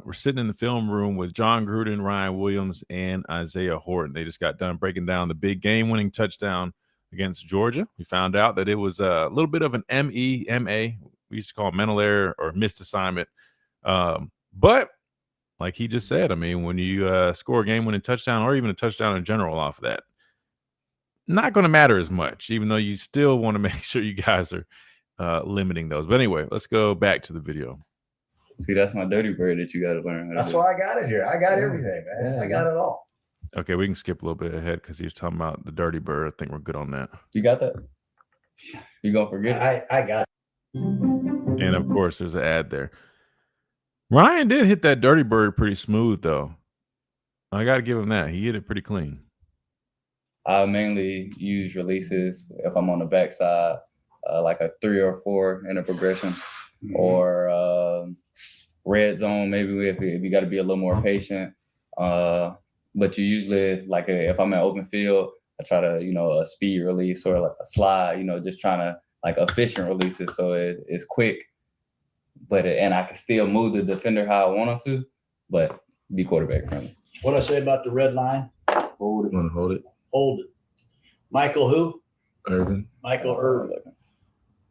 we're sitting in the film room with John Gruden, Ryan Williams, and Isaiah Horton. They just got done breaking down the big game-winning touchdown against Georgia. We found out that it was a little bit of an MEMA. We used to call it mental error or missed assignment. But like he just said, I mean, when you score a game-winning touchdown or even a touchdown in general off of that, not going to matter as much, even though you still want to make sure you guys are limiting those. But anyway, let's go back to the video. See, that's my dirty bird that you got to learn. That's why I got it here. I got everything, man. Yeah, I got it all. Okay, we can skip a little bit ahead because he was talking about the dirty bird. I think we're good on that. You got that? You gonna forget it? I got it. And of course, there's an ad there. Ryan did hit that dirty bird pretty smooth, though. I got to give him that. He hit it pretty clean. I mainly use releases if I'm on the backside, like a 3 or 4 in a progression, or red zone. Maybe if you got to be a little more patient. But you usually if I'm in open field, I try to a speed release or like a slide. Just trying to like efficient releases so it's quick, and I can still move the defender how I want to, but be quarterback friendly. What I say about the red line? Hold it. Want to hold it? Hold it. Michael who? Irvin. Michael Irvin.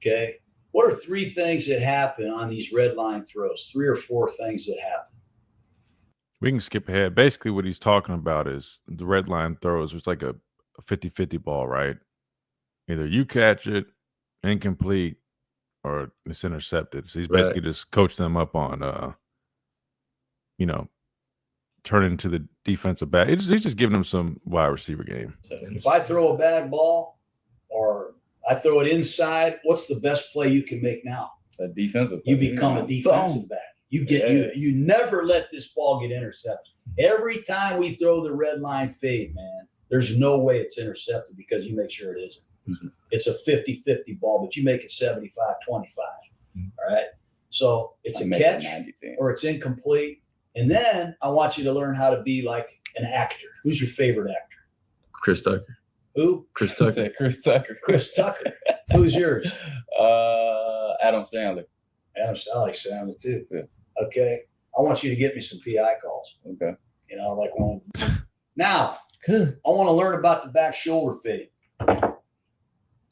Okay. What are 3 things that happen on these red line throws? 3 or 4 things that happen. We can skip ahead. Basically, what he's talking about is the red line throws. It's like a 50-50 ball, right? Either you catch it, incomplete, or it's intercepted. So he's basically just coaching them up on, turning to the defensive back. He's just giving them some wide receiver game. So if I throw a bad ball or I throw it inside, what's the best play you can make now? A defensive. You become a defensive back. You get you never let this ball get intercepted. Every time we throw the red line fade, man, there's no way it's intercepted because you make sure it isn't. Mm-hmm. It's a 50-50 ball, but you make it 75-25. Mm-hmm. All right. So it's a catch or it's incomplete. And then I want you to learn how to be like an actor. Who's your favorite actor? Chris Tucker. Who? Chris Tucker. Chris Tucker. Chris Tucker. Who's yours? Adam Sandler. I like Sandler too. Yeah. Okay. I want you to get me some PI calls. Okay. Like one. Now, I want to learn about the back shoulder fade.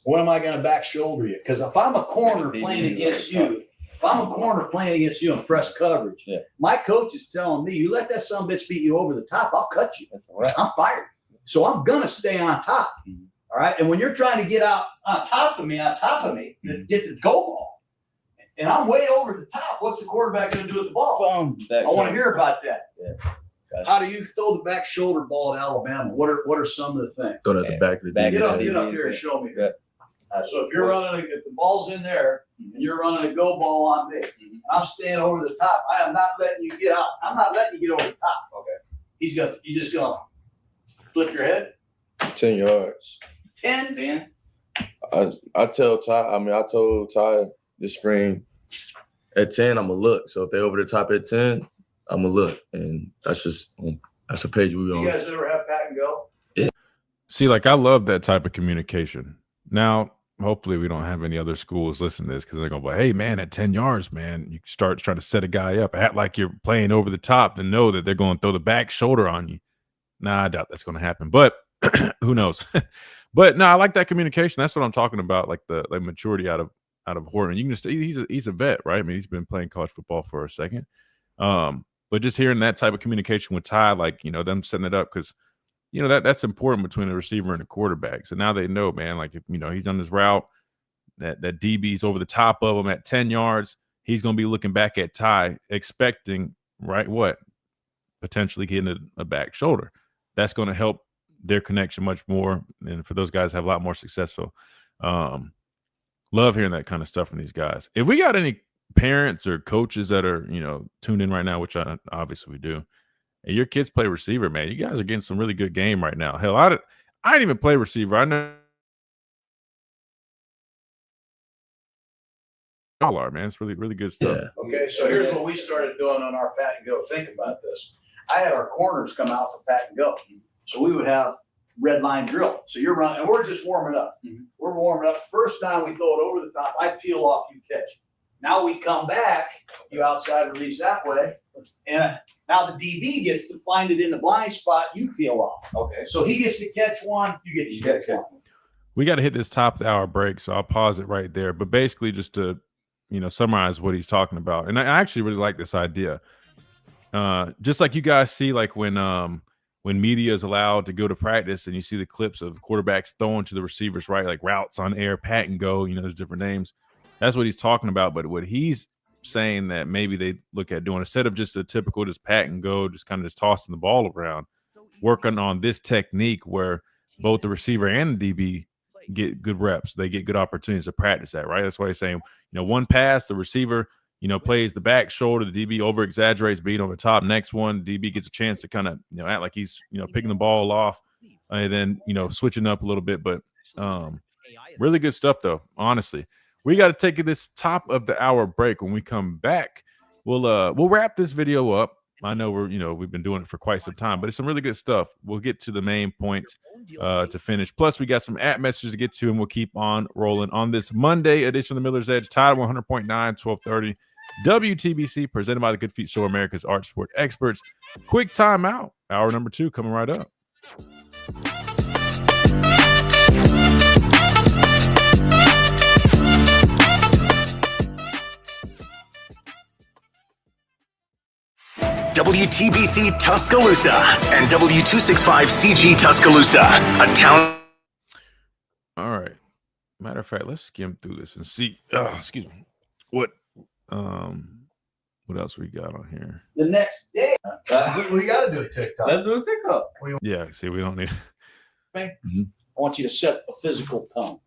When am I going to back shoulder you? Because if I'm a corner playing against you, in press coverage, my coach is telling me, you let that son of a bitch beat you over the top, I'll cut you. That's all right. I'm fired. So I'm going to stay on top. Mm-hmm. All right. And when you're trying to get out on top of me, to get the goal ball, and I'm way over the top, what's the quarterback going to do with the ball? I want to hear about that. Yeah. Gotcha. How do you throw the back shoulder ball at Alabama? What are some of the things? Throw it at the back of the Get up here and show me. Yeah. So if the ball's in there and you're running a go ball on me, and I'm staying over the top, I am not letting you get out. I'm not letting you get over the top. Okay. You just gonna flip your head. 10 yards. 10? I told Ty the screen at 10, I'm gonna look. So if they're over the top at 10, I'm gonna look, and that's a page we on. You guys ever have pat and go? Yeah. See, I love that type of communication. Now, hopefully, we don't have any other schools listen to this because they're gonna be, hey, man, at 10 yards, man, you start trying to set a guy up, act like you're playing over the top, and know that they're going to throw the back shoulder on you. Nah, I doubt that's going to happen, but who knows? But no, I like that communication. That's what I'm talking about, like the maturity out of Horton. You can just he's a vet, right? I mean, he's been playing college football for a second. But just hearing that type of communication with Ty, them setting it up, because that's important between the receiver and the quarterback. So now they know, man, if he's on his route, that DB's over the top of him at 10 yards, he's going to be looking back at Ty, expecting potentially getting a back shoulder. That's going to help their connection much more, and for those guys to have a lot more successful. Love hearing that kind of stuff from these guys. If we got any parents or coaches that are tuned in right now, which obviously we do, and your kids play receiver, man, you guys are getting some really good game right now. Hell, I didn't even play receiver. I know y'all are, man. It's really, really good stuff. Yeah. Okay, so here's what we started doing on our pat and go. Think about this. I had our corners come out for pat and go. So we would have red line drill. So you're running, and we're just warming up. We're warming up. First time we throw it over the top, I peel off, you catch. Now we come back, you outside release that way, and now the DB gets to find it in the blind spot, you peel off. Okay. So he gets to catch one, you get to catch one. We got to hit this top of the hour break, so I'll pause it right there. But basically, just to summarize what he's talking about, and I actually really like this idea. Just like you guys see, like when media is allowed to go to practice, and you see the clips of quarterbacks throwing to the receivers, right, like routes on air, pat and go. There's different names. That's what he's talking about. But what he's saying that maybe they look at doing, instead of just a typical just pat and go, just kind of just tossing the ball around, working on this technique where both the receiver and the DB get good reps. They get good opportunities to practice that, right? That's why he's saying, one pass, the receiver, plays the back shoulder, the DB over exaggerates being on the top. Next one, DB gets a chance to kind of, act like he's, picking the ball off and then, switching up a little bit. But really good stuff though, honestly. We got to take this top of the hour break. When we come back, we'll wrap this video up. I know we've been doing it for quite some time, but it's some really good stuff. We'll get to the main points to finish. Plus, we got some app messages to get to, and we'll keep on rolling on this Monday edition of the Miller's Edge. Tide 100.9, 1230 WTBC, presented by the Good Feet Show, America's Art Sport Experts. Quick timeout. Hour number 2 coming right up. WTBC Tuscaloosa and W265CG Tuscaloosa, a town. All right. Matter of fact, let's skim through this and see. Excuse me. What else we got on here? The next day, we got to do a TikTok. Let's do a TikTok. Yeah. See, we don't need. I want you to set a physical tone.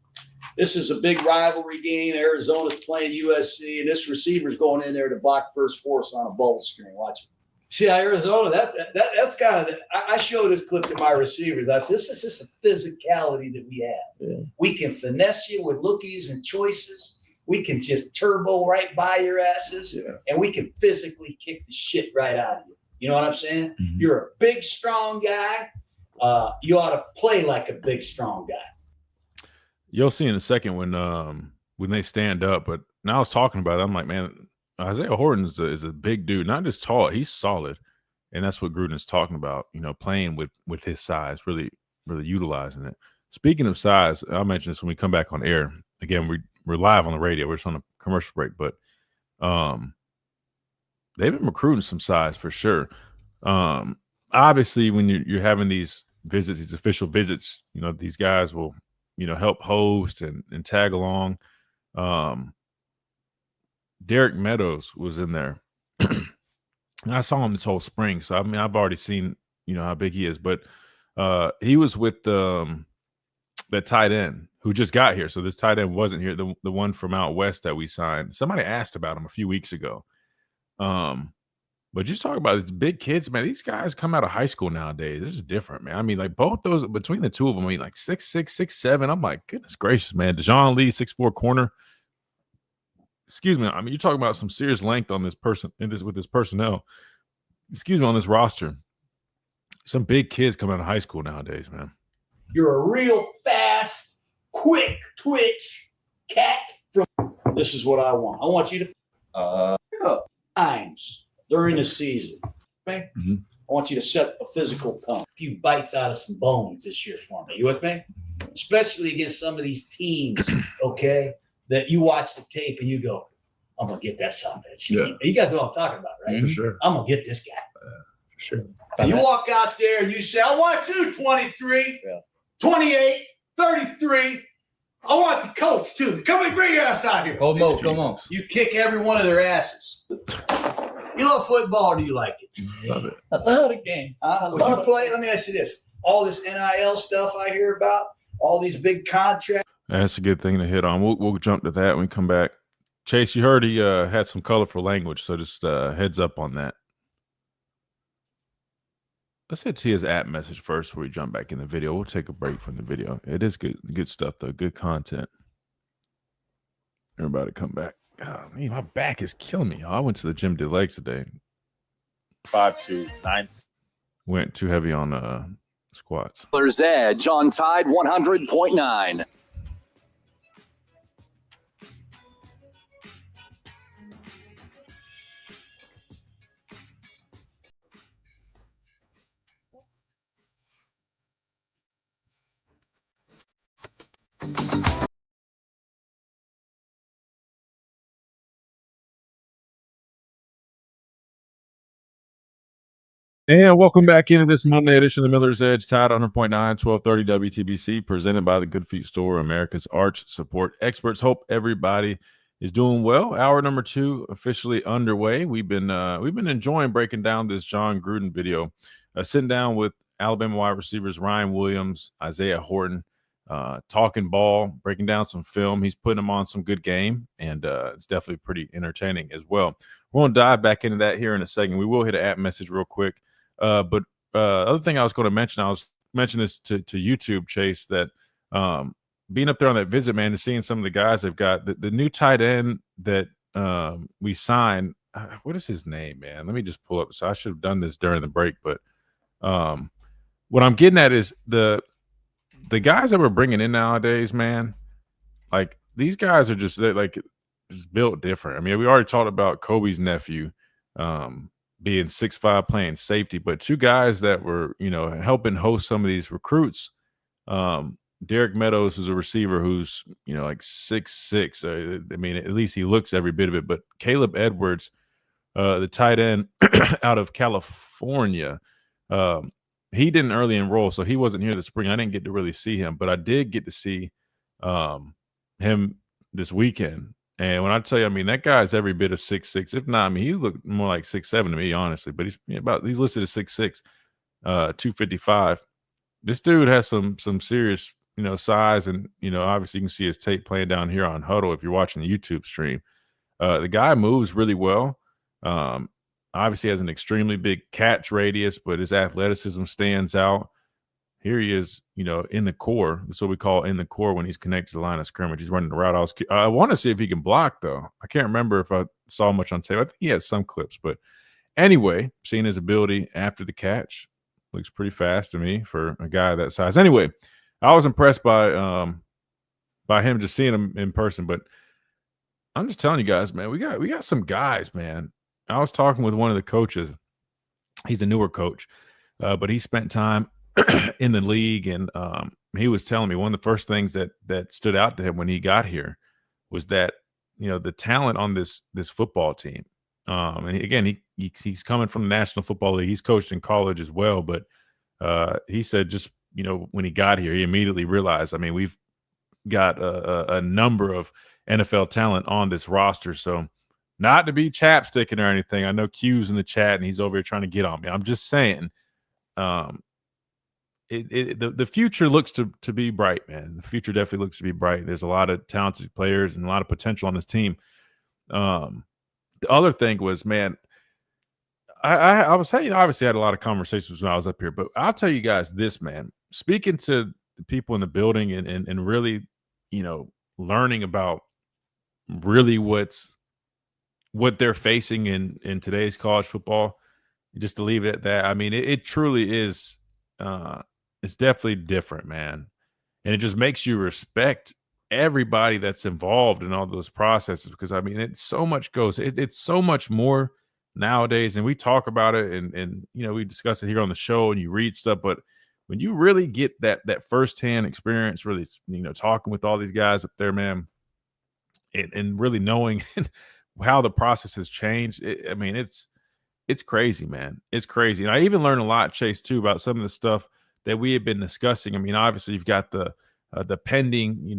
This is a big rivalry game. Arizona's playing USC, and this receiver's going in there to block first force on a bubble screen. Watch it. See, Arizona, that's kind of I show this clip to my receivers. I said, this is just a physicality that we have. Yeah. We can finesse you with lookies and choices. We can just turbo right by your asses, and we can physically kick the shit right out of you. You know what I'm saying? Mm-hmm. You're a big, strong guy. You ought to play like a big, strong guy. You'll see in a second when they stand up. But now I was talking about it, I'm like, man, Isaiah Horton is a big dude, not just tall, he's solid. And that's what Gruden's talking about, playing with his size, really, really utilizing it. Speaking of size, I'll mention this when we come back on air. Again, we're live on the radio. We're just on a commercial break, but they've been recruiting some size for sure. Obviously, when you're having these visits, these official visits, these guys will, help host and tag along. Derek Meadows was in there. And I saw him this whole spring. So, I mean, I've already seen, how big he is. But he was with that tight end who just got here. So this tight end wasn't here, the one from out west that we signed. Somebody asked about him a few weeks ago. But just talk about these big kids, man. These guys come out of high school nowadays. This is different, man. I mean, like both those, between the two of them, I mean, like 6'6", 6'7". I'm like, goodness gracious, man. Dejon Lee, 6'4" corner. Excuse me. I mean, you're talking about some serious length on this person with this personnel. Excuse me, on this roster. Some big kids come out of high school nowadays, man. You're a real fast, quick twitch cat. This is what I want. I want you to pick up times during the season. Okay? Mm-hmm. I want you to set a physical tone. A few bites out of some bones this year for me. You with me? Especially against some of these teams, okay, that you watch the tape and you go, I'm going to get that son of a bitch. Yeah. You guys know what I'm talking about, right? For sure. I'm going to get this guy. For sure. You walk out there and you say, I want you 23, 28, 33. I want the coach too. Come and bring your ass out here. Come on. You kick every one of their asses. You love football or do you like it? Love it. I love the game. Would you play? Let me ask you this. All this NIL stuff I hear about, all these big contracts. That's a good thing to hit on. We'll jump to that when we come back. Chase, you heard he had some colorful language, so just heads up on that. Let's hit to his app message first before we jump back in the video. We'll take a break from the video. It is good stuff, though. Good content. Everybody come back. God, man, my back is killing me. I went to the gym, did legs today. 5'2", 9. Went too heavy on squats. Miller's Edge on Tide 100.9. And welcome back into this Monday edition of the Miller's Edge, Tide 100.9, 1230 WTBC, presented by the Good Feet Store, America's arch support experts. Hope everybody is doing well. Hour number 2 officially underway. We've been enjoying breaking down this John Gruden video, sitting down with Alabama wide receivers Ryan Williams, Isaiah Horton, talking ball, breaking down some film. He's putting them on some good game, and it's definitely pretty entertaining as well. We're going to dive back into that here in a second. We will hit an app message real quick. But other thing I was going to mention, I was mentioning this to YouTube, Chase, that being up there on that visit, man, and seeing some of the guys they've got, the new tight end that we signed, what is his name, man? Let me just pull up. So I should have done this during the break, but what I'm getting at is the guys that we're bringing in nowadays, man, like these guys are just built different. I mean, we already talked about Kobe's nephew, being 6'5", playing safety, but two guys that were, helping host some of these recruits. Derek Meadows was a receiver who's, like 6'6". I mean, at least he looks every bit of it. But Caleb Edwards, the tight end out of California, he didn't early enroll, so he wasn't here this spring. I didn't get to really see him, but I did get to see him this weekend. And when I tell you, I mean, that guy's every bit of 6'6". If not, I mean, he looked more like 6'7" to me, honestly. But he's listed as 6'6", 255. This dude has some serious, size, and obviously you can see his tape playing down here on Huddle if you're watching the YouTube stream. The guy moves really well. Obviously has an extremely big catch radius, but his athleticism stands out. Here he is, in the core. That's what we call in the core when he's connected to the line of scrimmage. He's running the route. I want to see if he can block, though. I can't remember if I saw much on tape. I think he had some clips. But anyway, seeing his ability after the catch, looks pretty fast to me for a guy that size. Anyway, I was impressed by him, just seeing him in person. But I'm just telling you guys, man, we got some guys, man. I was talking with one of the coaches. He's a newer coach, but he spent time in the league, and he was telling me one of the first things that stood out to him when he got here was that the talent on this football team. And he's coming from the National Football League. He's coached in college as well, but he said just when he got here, he immediately realized, I mean, we've got a number of NFL talent on this roster. So not to be chapsticking or anything. I know Q's in the chat and he's over here trying to get on me. I'm just saying. The future looks to be bright, man. The future definitely looks to be bright. There's a lot of talented players and a lot of potential on this team. The other thing was, man, I was saying, obviously I had a lot of conversations when I was up here, but I'll tell you guys this, man, speaking to the people in the building and really, learning about really what they're facing in today's college football, just to leave it at that. I mean, it truly is, it's definitely different, man. And it just makes you respect everybody that's involved in all those processes, because I mean, it's so much goes, it's so much more nowadays. And we talk about it and we discuss it here on the show and you read stuff, but when you really get that firsthand experience, really, talking with all these guys up there, man, and really knowing how the process has changed. I mean, it's crazy, man. It's crazy. And I even learned a lot, Chase, too, about some of the stuff that we had been discussing. I mean, obviously you've got the pending,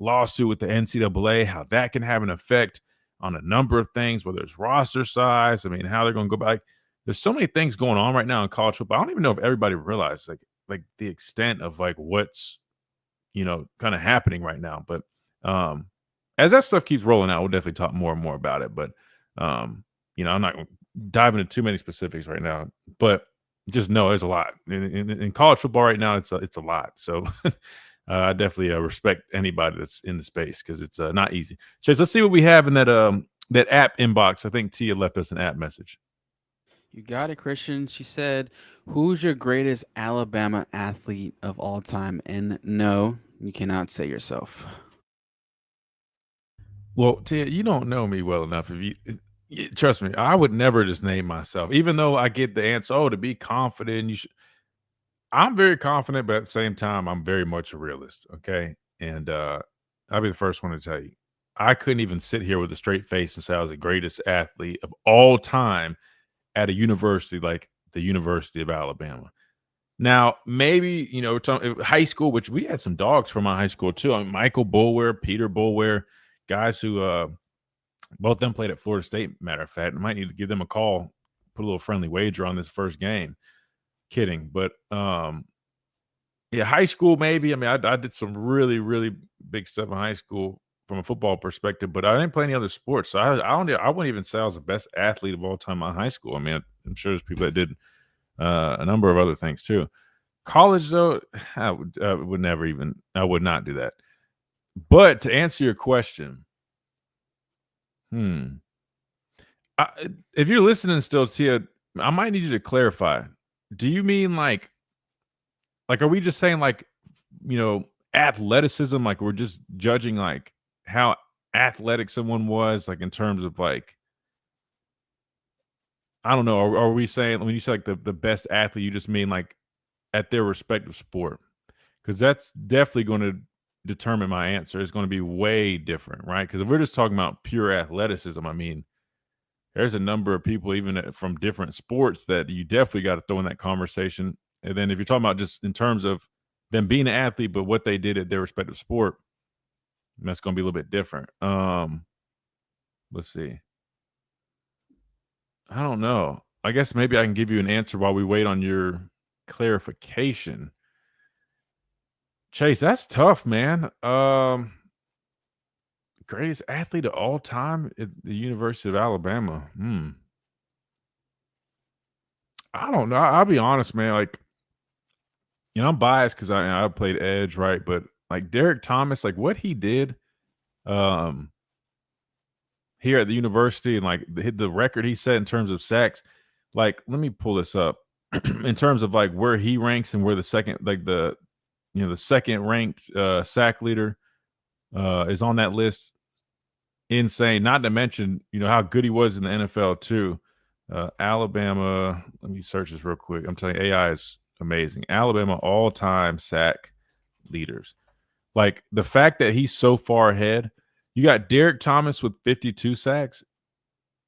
lawsuit with the NCAA, how that can have an effect on a number of things, whether it's roster size. I mean, how they're going to go back. There's so many things going on right now in college football. I don't even know if everybody realizes like the extent of like what's, kind of happening right now. But as that stuff keeps rolling out, we'll definitely talk more and more about it. But, I'm not diving into too many specifics right now, but just know there's a lot in college football right now. It's a lot. So I definitely respect anybody that's in the space, because it's not easy. Chase, let's see what we have in that app inbox. I think Tia left us an app message. You got it, Christian. She said, "Who's your greatest Alabama athlete of all time?" And no, you cannot say yourself. Well, Tia, you don't know me well enough. Trust me, I would never just name myself, even though I get the answer. Oh, to be confident, you should. I'm very confident, but at the same time, I'm very much a realist. Okay, and I'll be the first one to tell you, I couldn't even sit here with a straight face and say I was the greatest athlete of all time at a university like the University of Alabama. Now, maybe high school, which we had some dogs from my high school too. I mean, Michael Boulware, Peter Boulware, guys who both of them played at Florida State. Matter of fact, I might need to give them a call, put a little friendly wager on this first game. Kidding, but yeah, high school maybe. I mean, I did some really really big stuff in high school from a football perspective, but I didn't play any other sports. So I wouldn't even say I was the best athlete of all time in high school. I mean, I'm sure there's people that did a number of other things too. College though, I would never even. I would not do that. But to answer your question, if you're listening still, Tia, I might need you to clarify. Do you mean like are we just saying like, athleticism? Like we're just judging like how athletic someone was, like in terms of like, I don't know. Are we saying when you say like the best athlete, you just mean like at their respective sport? Because that's definitely going to determine my answer. It's going to be way different, right? Because if we're just talking about pure athleticism, I mean, there's a number of people even from different sports that you definitely got to throw in that conversation. And then if you're talking about just in terms of them being an athlete, but what they did at their respective sport, that's going to be a little bit different. Let's see. I don't know. I guess maybe I can give you an answer while we wait on your clarification. Chase, that's tough, man. Greatest athlete of all time at the University of Alabama. I don't know. I'll be honest, man. Like, I'm biased because I played edge, right? But like Derek Thomas, like what he did here at the university and like the record he set in terms of sacks, like let me pull this up in terms of like where he ranks and where the second, like the second ranked sack leader is on that list. Insane. Not to mention, how good he was in the NFL too. Alabama. Let me search this real quick. I'm telling you, AI is amazing. Alabama all-time sack leaders. Like the fact that he's so far ahead. You got Derek Thomas with 52 sacks.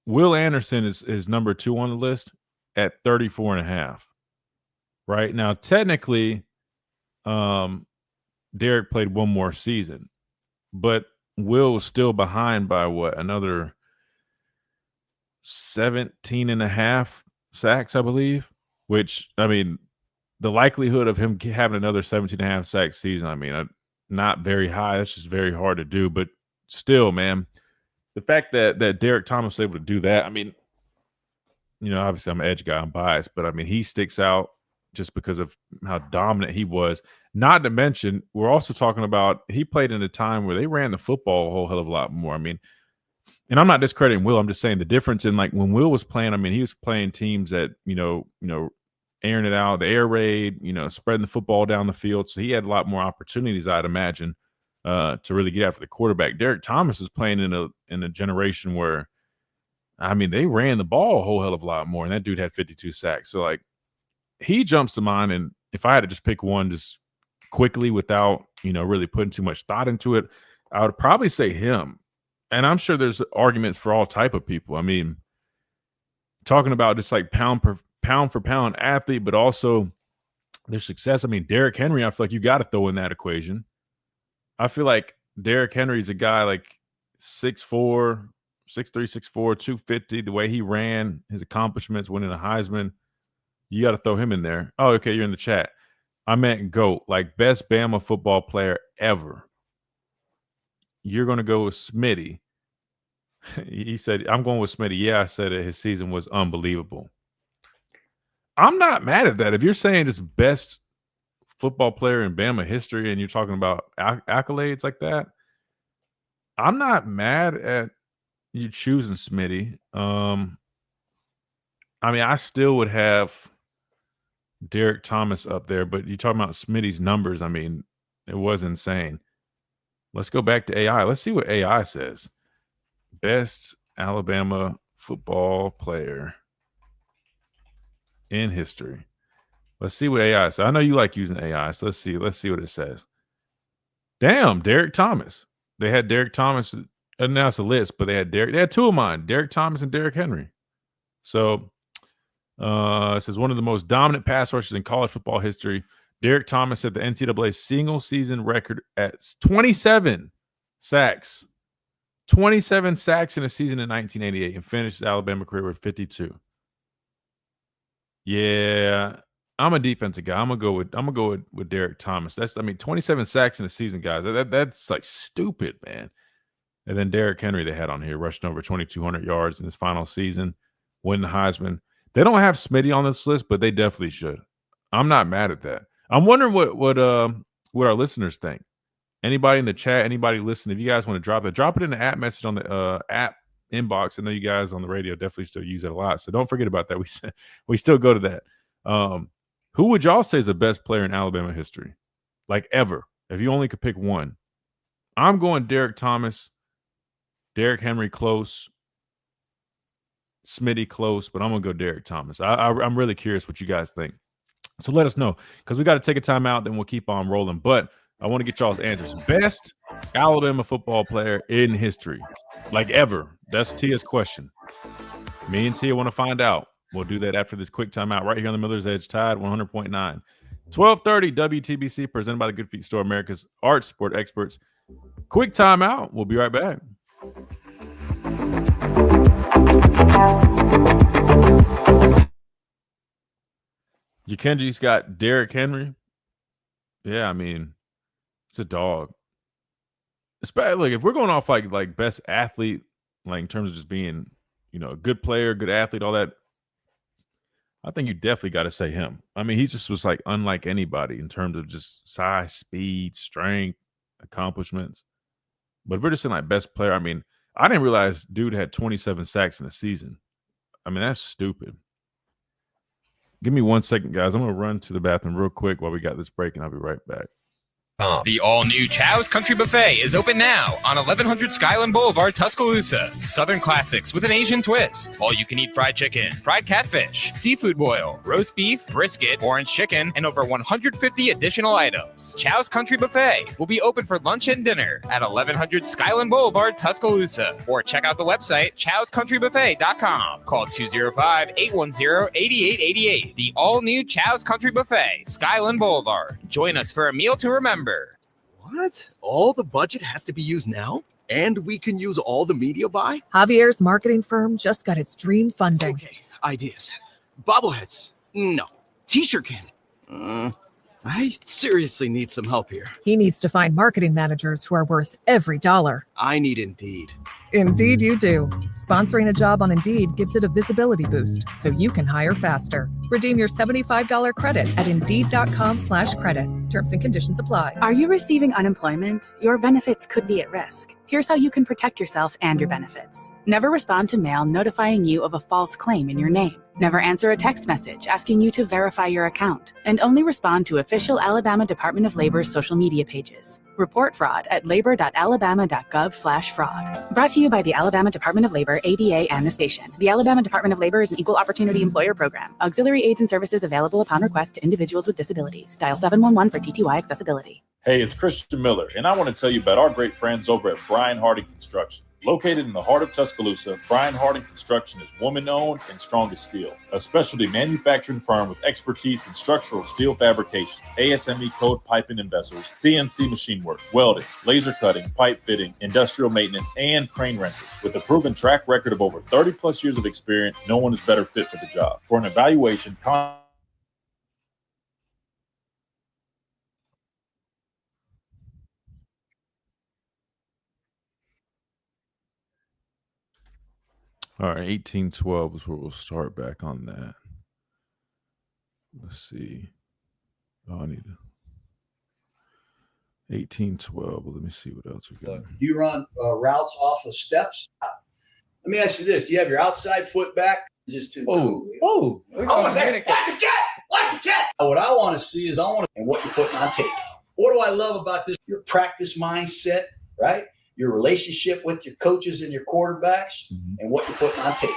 Will Anderson is number 2 on the list at 34 and a half. Right now, technically, Derek played one more season, but Will was still behind by what, another 17 and a half sacks, I believe, which, I mean, the likelihood of him having another 17 and a half sack season, I mean, not very high. That's just very hard to do, but still, man, the fact that Derek Thomas was able to do that, I mean, obviously I'm an edge guy, I'm biased, but I mean, he sticks out just because of how dominant he was. Not to mention, we're also talking about he played in a time where they ran the football a whole hell of a lot more. I mean, and I'm not discrediting Will. I'm just saying the difference in like when Will was playing, I mean, he was playing teams that, airing it out, the air raid, spreading the football down the field. So he had a lot more opportunities, I'd imagine, to really get after the quarterback. Derek Thomas was playing in a generation where, I mean, they ran the ball a whole hell of a lot more, and that dude had 52 sacks. So like, he jumps to mind, and if I had to just pick one, just quickly without really putting too much thought into it, I would probably say him. And I'm sure there's arguments for all type of people. I mean, talking about just like pound for pound athlete, but also their success. I mean, Derrick Henry, I feel like you got to throw in that equation. I feel like Derrick Henry's a guy like 6'4", 6'3", 6'4", 250. The way he ran, his accomplishments, winning a Heisman, you got to throw him in there. Oh, okay, you're in the chat. I meant GOAT, like best Bama football player ever. You're going to go with Smitty. He said, I'm going with Smitty. Yeah, I said it. His season was unbelievable. I'm not mad at that. If you're saying it's best football player in Bama history and you're talking about accolades like that, I'm not mad at you choosing Smitty. I mean, I still would have Derek Thomas up there, but you're talking about Smitty's numbers. I mean, it was insane. Let's go back to AI. Let's see what AI says. Best Alabama football player in history. Let's see what AI says. I know you like using AI, so let's see. Let's see what it says. Damn, Derek Thomas. They had Derek Thomas. Announced a list, but they had Derek. They had two of mine, Derek Thomas and Derrick Henry. So it says one of the most dominant pass rushers in college football history. Derek Thomas set the NCAA single season record at 27 sacks. 27 sacks in a season in 1988 and finished his Alabama career with 52. Yeah, I'm a defensive guy. I'm gonna go with Derek Thomas. 27 sacks in a season, guys. That's like stupid, man. And then Derrick Henry they had on here, rushing over 2,200 yards in his final season, winning the Heisman. They don't have Smitty on this list, but they definitely should. I'm not mad at that. I'm wondering what our listeners think. Anybody in the chat, anybody listening, if you guys want to drop it in the app message on the app inbox. I know you guys on the radio definitely still use it a lot, so don't forget about that. We still go to that. Who would y'all say is the best player in Alabama history, like ever? If you only could pick one, I'm going Derek Thomas. Derrick Henry close, Smitty close, but I'm going to go Derek Thomas. I'm really curious what you guys think. So let us know, because we got to take a timeout, then we'll keep on rolling. But I want to get y'all's answers. Best Alabama football player in history, like ever. That's Tia's question. Me and Tia want to find out. We'll do that after this quick timeout right here on the Miller's Edge Tide 100.9. 1230 WTBC, presented by the Good Feet Store, America's art sport experts. Quick timeout. We'll be right back. Yakenji's got Derrick Henry. Yeah, I mean, it's a dog. Especially like if we're going off like best athlete, like in terms of just being, a good player, good athlete, all that. I think you definitely got to say him. I mean, he just was like unlike anybody in terms of just size, speed, strength, accomplishments. But if we're just saying like best player, I mean, I didn't realize dude had 27 sacks in a season. I mean, that's stupid. Give me 1 second, guys. I'm going to run to the bathroom real quick while we got this break, and I'll be right back. The all-new Chow's Country Buffet is open now on 1100 Skyland Boulevard, Tuscaloosa. Southern classics with an Asian twist. All-you-can-eat fried chicken, fried catfish, seafood boil, roast beef, brisket, orange chicken, and over 150 additional items. Chow's Country Buffet will be open for lunch and dinner at 1100 Skyland Boulevard, Tuscaloosa. Or check out the website, chowscountrybuffet.com. Call 205-810-8888. The all-new Chow's Country Buffet, Skyland Boulevard. Join us for a meal to remember. What? All the budget has to be used now? And we can use all the media buy? Javier's marketing firm just got its dream funding. Okay, ideas. Bobbleheads? No. T-shirt cannon? I seriously need some help here. He needs to find marketing managers who are worth every dollar. I need Indeed. Indeed you do. Sponsoring a job on Indeed gives it a visibility boost so you can hire faster. Redeem your $75 credit at Indeed.com/credit. Terms and conditions apply. Are you receiving unemployment? Your benefits could be at risk. Here's how you can protect yourself and your benefits. Never respond to mail notifying you of a false claim in your name. Never answer a text message asking you to verify your account. And only respond to official Alabama Department of Labor's social media pages. Report fraud at labor.alabama.gov/fraud. Brought to you by the Alabama Department of Labor, ABA, and the station. The Alabama Department of Labor is an equal opportunity employer program. Auxiliary aids and services available upon request to individuals with disabilities. Dial 711 for TTY accessibility. Hey, it's Christian Miller, and I want to tell you about our great friends over at Brian Harding Construction. Located in the heart of Tuscaloosa, Brian Harding Construction is woman-owned and strong as steel, a specialty manufacturing firm with expertise in structural steel fabrication, ASME code piping and vessels, CNC machine work, welding, laser cutting, pipe fitting, industrial maintenance, and crane rental. With a proven track record of over 30-plus years of experience, no one is better fit for the job. For an evaluation, All right, 1812 is where we'll start back on that. Let's see. Oh, I need to. 1812. Let me see what else we got. Do you run routes off of steps? Let me ask you this. Do you have your outside foot back Just too. Oh, That's a cat. Watch the cat. What I want to see is and what you're putting on tape. What do I love about this? Your practice mindset, right? Your relationship with your coaches and your quarterbacks, and what you're putting on tape.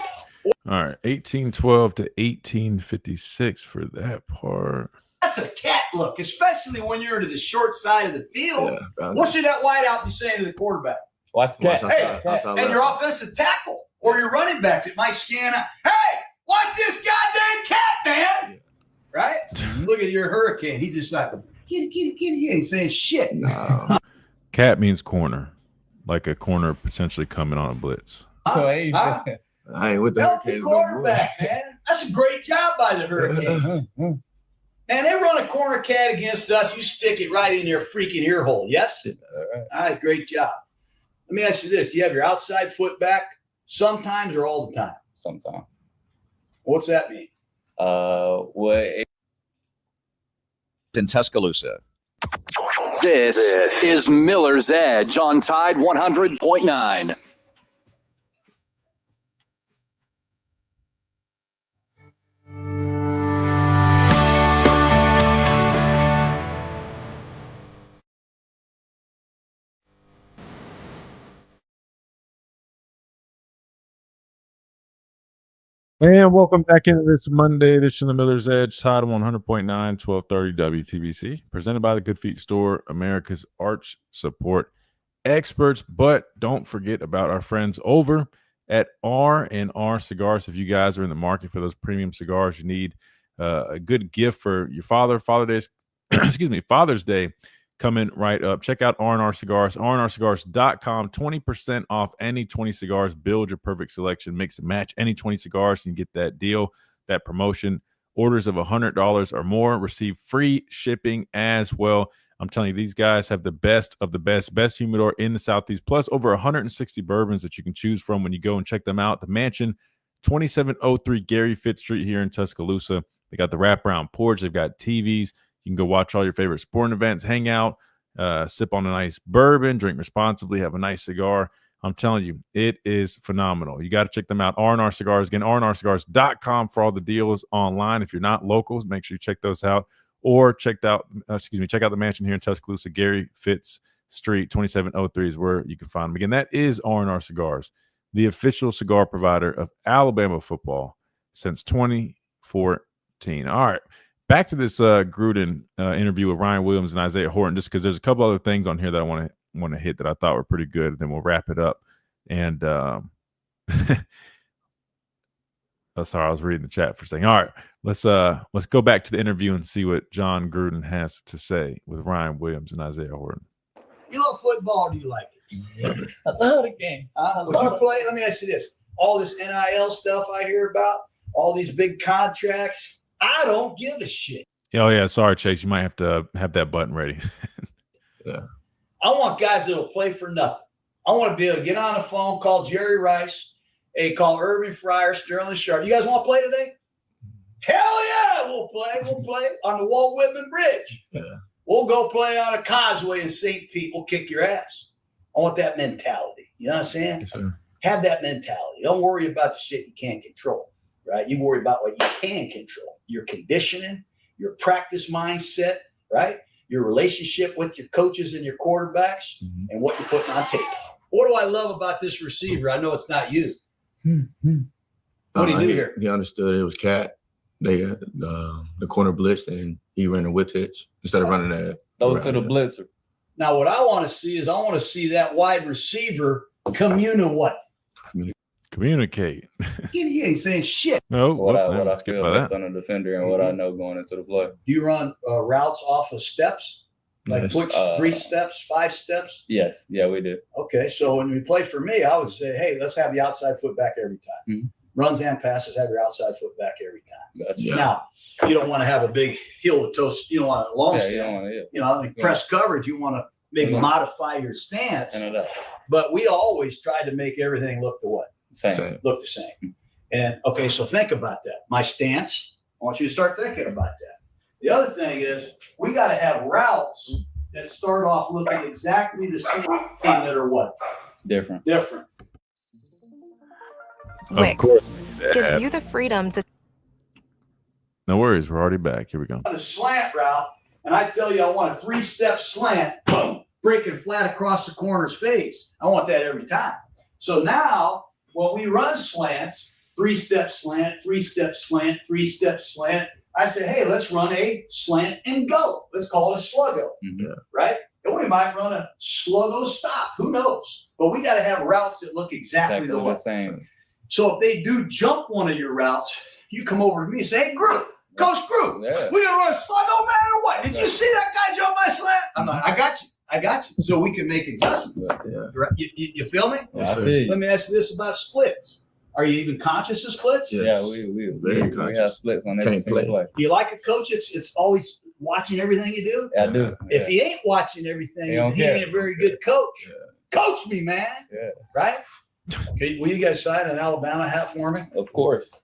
All right, 1812 to 1856 for that part. That's a cat look, especially when you're to the short side of the field. Yeah, what should that wideout be saying to the quarterback? Watch the cat. Hey, and your offensive tackle or your running back that might scan out. Hey, watch this goddamn cat, man. Yeah. Right? Look at your hurricane. He just like, kitty. He ain't saying shit. No. Cat means corner, like a corner potentially coming on a blitz. So, I ain't with the healthy quarterback, man. That's a great job by the Hurricanes. Man, they run a corner cat against us. You stick it right in your freaking ear hole. Yes? All right, great job. Let me ask you this. Do you have your outside foot back sometimes or all the time? Sometimes. What's that mean? In Tuscaloosa. This is Miller's Edge on Tide 100.9. And welcome back into this Monday edition of Miller's Edge, Tide 100.9, 1230 WTBC, presented by the Good Feet Store, America's arch support experts. But don't forget about our friends over at R&R Cigars. If you guys are in the market for those premium cigars, you need a good gift for your Father's Day coming right up. Check out R&R Cigars, rnrcigars.com. 20% off any 20 cigars. Build your perfect selection. Mix and match any 20 cigars. You can get that deal, that promotion. Orders of $100 or more receive free shipping as well. I'm telling you, these guys have the best of the best humidor in the Southeast, plus over 160 bourbons that you can choose from when you go and check them out. The Mansion, 2703 Gary Fitz Street here in Tuscaloosa. They got the wraparound porch. They've got TVs. You can go watch all your favorite sporting events, hang out, sip on a nice bourbon, drink responsibly, have a nice cigar. I'm telling you, it is phenomenal. You got to check them out. R&R Cigars. Again, rnrcigars.com for all the deals online. If you're not locals, make sure you check those out. Or check out the Mansion here in Tuscaloosa. Gary Fitz Street, 2703 is where you can find them. Again, that is R&R Cigars, the official cigar provider of Alabama football since 2014. All right. Back to this Gruden interview with Ryan Williams and Isaiah Horton, just because there's a couple other things on here that I want to hit that I thought were pretty good, and then we'll wrap it up. And oh, sorry, I was reading the chat for a second. All right, let's go back to the interview and see what John Gruden has to say with Ryan Williams and Isaiah Horton. You love football, or do you like it? I love the game. Would you play? Let me ask you this: all this NIL stuff I hear about, all these big contracts. I don't give a shit. Oh, yeah. Sorry, Chase. You might have to have that button ready. Yeah. I want guys that will play for nothing. I want to be able to get on the phone, call Jerry Rice, call Urban Fryer, Sterling Sharp. You guys want to play today? Hell yeah, we'll play. We'll play on the Walt Whitman Bridge. Yeah. We'll go play on a causeway in St. Pete. We'll kick your ass. I want that mentality. You know what I'm saying? Yes, sir. Have that mentality. Don't worry about the shit you can't control. Right? You worry about what you can control, your conditioning, your practice mindset, right? Your relationship with your coaches and your quarterbacks, and what you're putting on tape. What do I love about this receiver? I know it's not you. What did he do here? He understood it was cat. They got the corner blitzed, and he ran a whip hitch instead of running that. Throw to the blitzer. Now, what I want to see is that wide receiver communicate. He ain't saying shit. No, what I feel based on a defender and what I know going into the play. Do you run routes off of steps? Like quick 3 steps, 5 steps? Yes. Yeah, we do. Okay. So when we play for me, I would say, hey, let's have the outside foot back every time. Runs and passes, have your outside foot back every time. Gotcha. Now, you don't want to have a big heel to toe. You don't want a long stance. Press coverage, you want to maybe modify your stance. But we always try to make everything look the what? Look the same. And okay, so think about that. My stance, I want you to start thinking about that. The other thing is we got to have routes that start off looking exactly the same that are what? Different. Of Wix course. gives you the freedom to. No worries. We're already back. Here we go. On a slant route, and I tell you, I want a 3-step slant, boom, breaking flat across the corner's face. I want that every time. So now, when we run slants, 3-step slant, 3-step slant, 3-step slant, I say, hey, let's run a slant and go. Let's call it a sluggo, right? And we might run a sluggo stop. Who knows? But we got to have routes that look exactly the same. So if they do jump one of your routes, you come over to me and say, hey, Groot, Coach Groot, we're going to run a sluggo no matter what. Did you see that guy jump my slant? I'm like, I got you. So we can make adjustments. Right? You feel me? Yes, sir. Let me ask you this about splits. Are you even conscious of splits? Yes. Yeah, we have splits on every single play. Do you like a coach it's always watching everything you do? Yeah, I do. If he ain't watching everything, he ain't a very good coach. Coach me, man. Yeah. Right? Okay, will you guys sign an Alabama hat for me? Of course.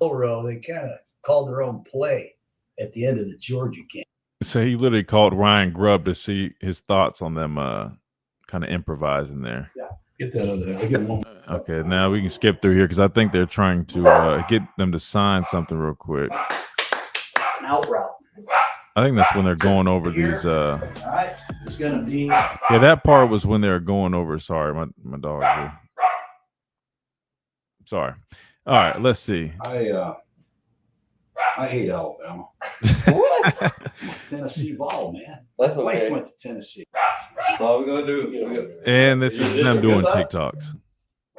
Row, they kind of called their own play at the end of the Georgia game. So he literally called Ryan Grubb to see his thoughts on them kind of improvising there. Yeah, get that other. I get one. Okay, now we can skip through here because I think they're trying to get them to sign something real quick. An out route. I think that's when they're going over these. All right, it's gonna be. Yeah, that part was when they were going over. Sorry, my dog here. Sorry. All right, let's see. I hate Alabama. What? Tennessee ball, man. That's My wife okay. went to Tennessee. That's all we're gonna do. And this is them doing TikToks.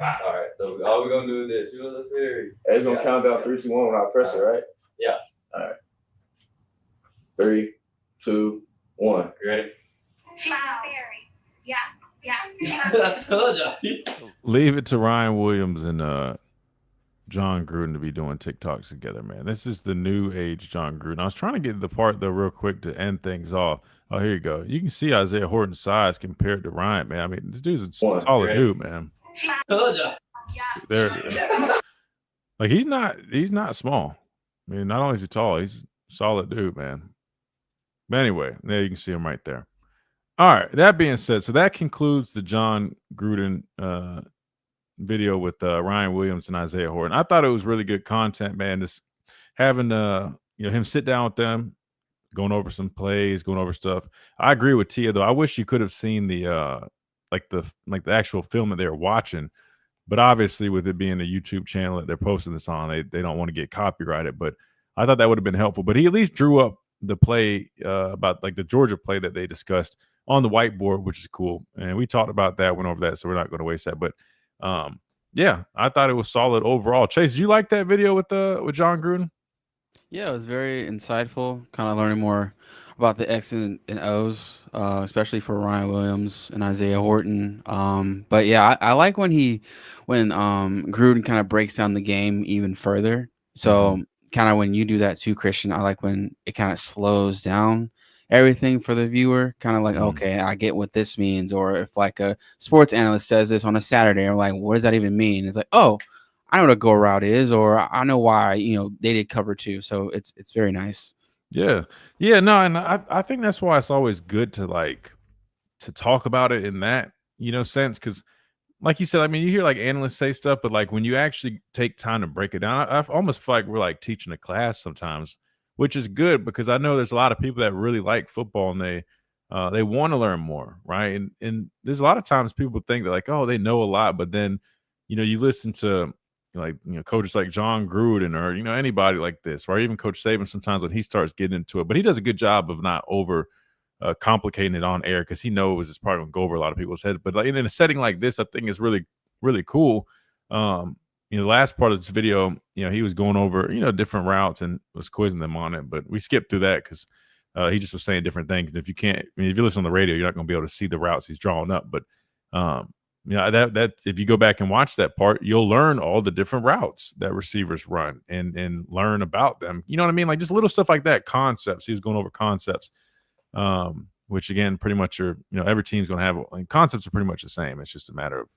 All right, so all we're gonna do is this. You look very. It's gonna count down 3, 2, 1 when I press it, right? Yeah. All right. 3, 2, 1. You ready? Yeah. I told you. Leave it to Ryan Williams and John Gruden to be doing TikToks together, man. This is the new age John Gruden. I was trying to get the part though real quick to end things off. Oh, here you go. You can see Isaiah Horton's size compared to Ryan, man. I mean, this dude's a solid dude, man. I told you. There it is. Like he's not small. I mean, not only is he tall, he's a solid dude, man. But anyway, there you can see him right there. All right. That being said, so that concludes the John Gruden video with Ryan Williams and Isaiah Horton. I thought it was really good content, man. Just having him sit down with them, going over some plays, going over stuff. I agree with Tia though. I wish you could have seen the the actual film that they were watching. But obviously, with it being a YouTube channel that they're posting this on, they don't want to get copyrighted. But I thought that would have been helpful. But he at least drew up the play about like the Georgia play that they discussed on the whiteboard, which is cool. And we talked about that, went over that, so we're not going to waste that. But yeah, I thought it was solid overall. Chase, did you like that video with John Gruden? Yeah, it was very insightful. Kind of learning more about the X and O's, especially for Ryan Williams and Isaiah Horton. But yeah, I like when Gruden kind of breaks down the game even further. So kind of when you do that too, Christian, I like when it kind of slows down everything for the viewer. Kind of like, okay, I get what this means. Or if like a sports analyst says this on a Saturday, I'm like, what does that even mean? It's like, oh, I know what a go route is, or I know why, they did cover 2. So it's very nice. Yeah. No, and I think that's why it's always good to talk about it in that, sense. Cause like you said, I mean, you hear like analysts say stuff, but like when you actually take time to break it down, I almost feel like we're like teaching a class sometimes, which is good because I know there's a lot of people that really like football and they want to learn more. Right. And there's a lot of times people think that like, oh, they know a lot, but then, you listen to coaches like John Gruden or, anybody like this, or even Coach Saban sometimes when he starts getting into it, but he does a good job of not over complicating it on air because he knows it's probably going to go over a lot of people's heads. But like in a setting like this, I think is really, really cool. The last part of this video, he was going over, different routes and was quizzing them on it, but we skipped through that because he just was saying different things. And if you listen on the radio, you're not going to be able to see the routes he's drawing up. But that if you go back and watch that part, you'll learn all the different routes that receivers run and learn about them. You know what I mean? Like just little stuff like that, concepts. He was going over concepts, which again, pretty much are, every team's going to have concepts are pretty much the same. It's just a matter of,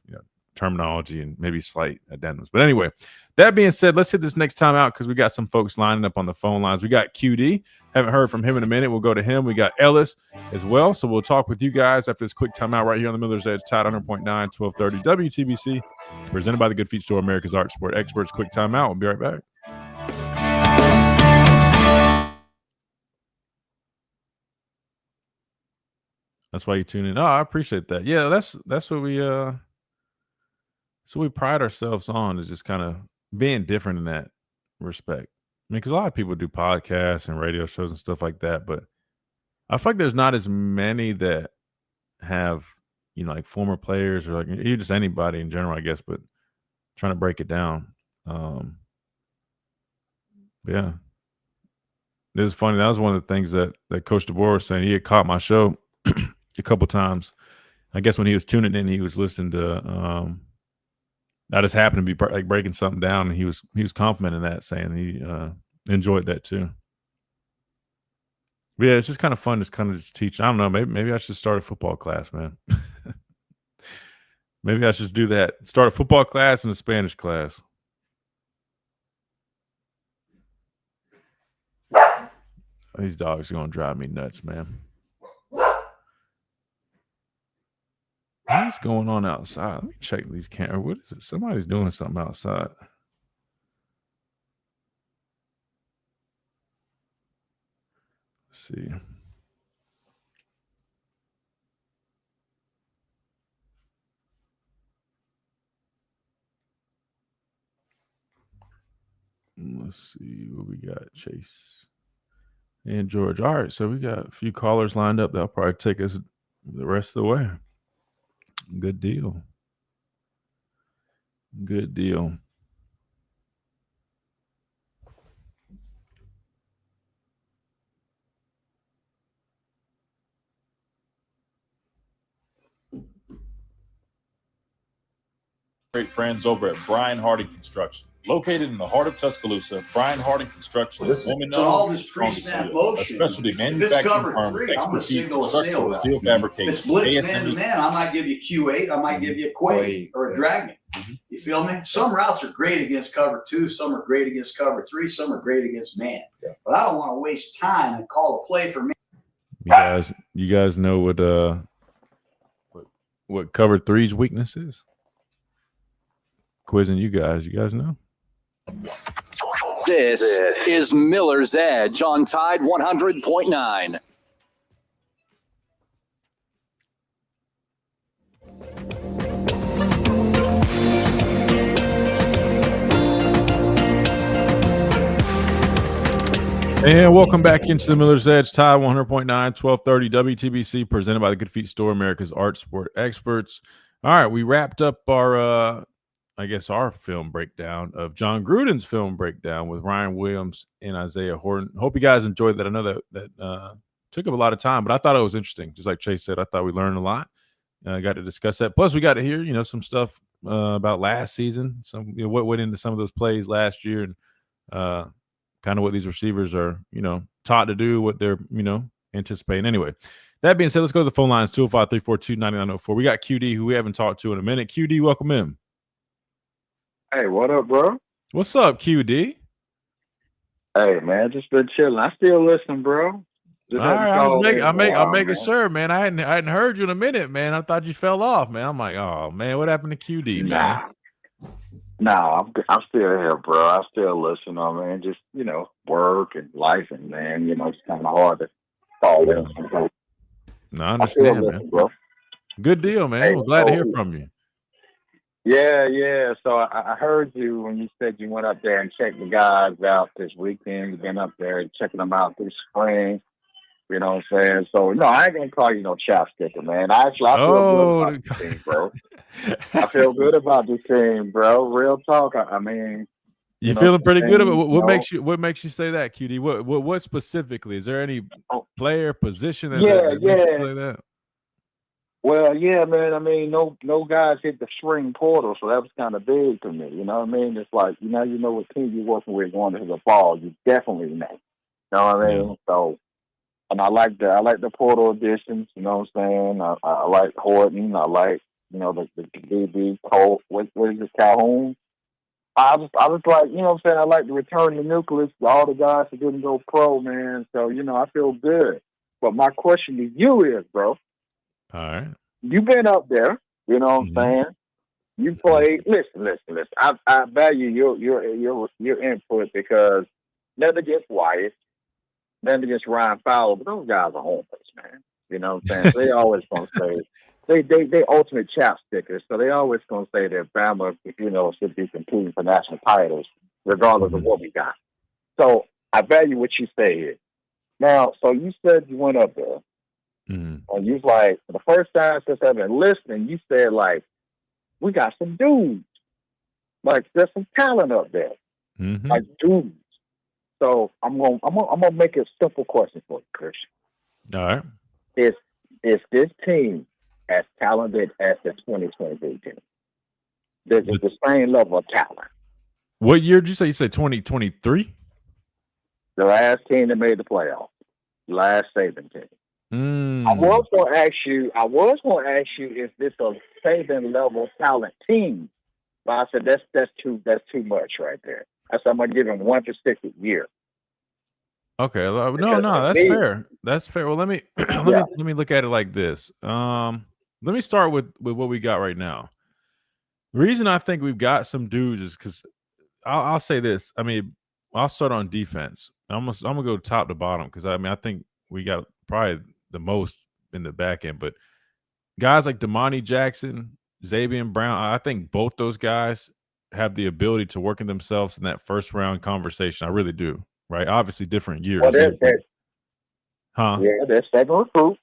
terminology and maybe slight addendums. But anyway, that being said, let's hit this next time out because we got some folks lining up on the phone lines. We got QD Haven't heard from him in a minute. We'll go to him. We got Ellis as well. So we'll talk with you guys after this quick timeout right here on the Miller's Edge, Tide 100.9, 1230 WTBC, presented by the Good Feet Store, America's Art Sport Experts. Quick timeout. We'll be right back. That's why you tune in. Oh, I appreciate that. Yeah, that's what we pride ourselves on, is just kind of being different in that respect. I mean, because a lot of people do podcasts and radio shows and stuff like that, but I feel like there's not as many that have, like former players or like just anybody in general, I guess, but trying to break it down. Yeah. It was funny. That was one of the things that Coach DeBoer was saying. He had caught my show a couple times. I guess when he was tuning in, he was listening to I just happened to be like breaking something down, and he was complimenting that, saying he enjoyed that too. But yeah, it's just kind of fun to kind of just teach. I don't know, maybe I should start a football class, man. Maybe I should do that. Start a football class and a Spanish class. These dogs are gonna drive me nuts, man. What's going on outside? Let me check these cameras. What is it? Somebody's doing something outside. Let's see. Let's see what we got. Chase and George. All right, so we got a few callers lined up. That'll probably take us the rest of the way. Good deal. Good deal. Great friends over at Brian Harding Construction. Located in the heart of Tuscaloosa, Brian Harding Construction is woman-owned and strong steel, a specialty manufacturing firm with expertise in structural steel fabrication. If it's blitz man to man, I might give you Q8, I might give you a Quay or a Dragon. You feel me? Some routes are great against cover 2, some are great against cover 3, some are great against man. But I don't want to waste time and call a play for me. You guys know what cover 3's weakness is? Quizzing you guys know? This is Miller's Edge on Tide 100.9. And welcome back into the Miller's Edge, Tide 100.9, 1230 WTBC, presented by the Good Feet Store, America's Art Sport Experts. All right, we wrapped up our film breakdown of John Gruden's film breakdown with Ryan Williams and Isaiah Horton. Hope you guys enjoyed that. I know that took up a lot of time, but I thought it was interesting. Just like Chase said, I thought we learned a lot. Got to discuss that. Plus, we got to hear, some stuff about last season, some what went into some of those plays last year, and kind of what these receivers are, taught to do, what they're, anticipating. Anyway, that being said, let's go to the phone lines, 205-342-9904. We got QD, who we haven't talked to in a minute. QD, welcome in. Hey, what up, bro? What's up, QD? Hey, man, just been chilling. I still listen, bro. All right, I'm making sure, man. I hadn't heard you in a minute, man. I thought you fell off, man. I'm like, oh man, what happened to QD, man? Nah, I'm still here, bro. I still listen, man. Just work and life, and man, it's kind of hard to call in. No, I understand, man. Bro. Good deal, man. Hey, We're glad to hear from you. Yeah. So I heard you when you said you went up there and checked the guys out this weekend. You've been up there and checking them out this spring. You know what I'm saying? So, no, I ain't going to call you no chopsticker, man. I feel good about this team, bro. I feel good about this team, bro. Real talk. I mean, you feeling pretty good about what makes you say that, QD? What specifically? Is there any player position that makes you say that? Well, yeah, man. I mean, no guys hit the spring portal, so that was kind of big to me. You know what I mean? It's like you know what team you're working with going into the fall. You definitely know. You know what I mean? So, and I like the portal additions. You know what I'm saying? I like Horton. I like the DB Cole. What is it, Calhoun? I was like, you know what I'm saying? I like to return the nucleus to all the guys who didn't go pro, man. So, you know, I feel good. But my question to you is, bro, All right. you've been up there, you know what I'm saying? You played. Listen. I value your input because nothing against Wyatt, nothing against Ryan Fowler, but those guys are homers, man. You know what I'm saying? So they always gonna say they ultimate chapstickers. So they always gonna say that Bama, you know, should be competing for national titles, regardless of what we got. So I value what you say here. Now, so you said you went up there, and you was like, for the first time since I've been listening, you said like, we got some dudes. Like there's some talent up there. Like dudes. So I'm gonna make a simple question for you, Christian. All right. Is this team as talented as the 2023 team? There's the same level of talent. What year did you say? You said 2023? The last team that made the playoffs. Last Saban team. I was going to ask you, is this a Saban level talent team? But I said that's too much right there. I said I'm gonna give him one specific year. Okay. No, that's fair. That's fair. Well, let me let me look at it like this. Let me start with what we got right now. The reason I think we've got some dudes is because I'll say this. I mean, I'll start on defense. I'm gonna go top to bottom because I think we got probably the most in the back end, but guys like Damani Jackson, Xavier Brown, I think both those guys have the ability to work in themselves in that first round conversation. I really do. Right? Obviously, different years. Well, Huh? Yeah, they're Saban recruits.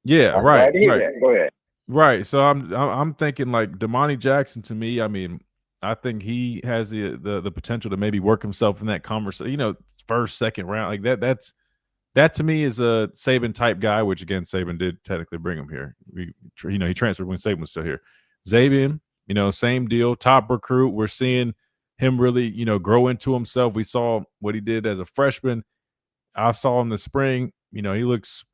Yeah, I'm right. glad to hear Right. that. Go ahead. Right. So I'm thinking like Damani Jackson. To me, I mean, I think he has the potential to maybe work himself in that conversation. You know, first, second round, like that. That to me is a Saban type guy. Which again, Saban did technically bring him here. He transferred when Saban was still here. Xavier, same deal. Top recruit. We're seeing him really, grow into himself. We saw what he did as a freshman. I saw him this spring. He looks,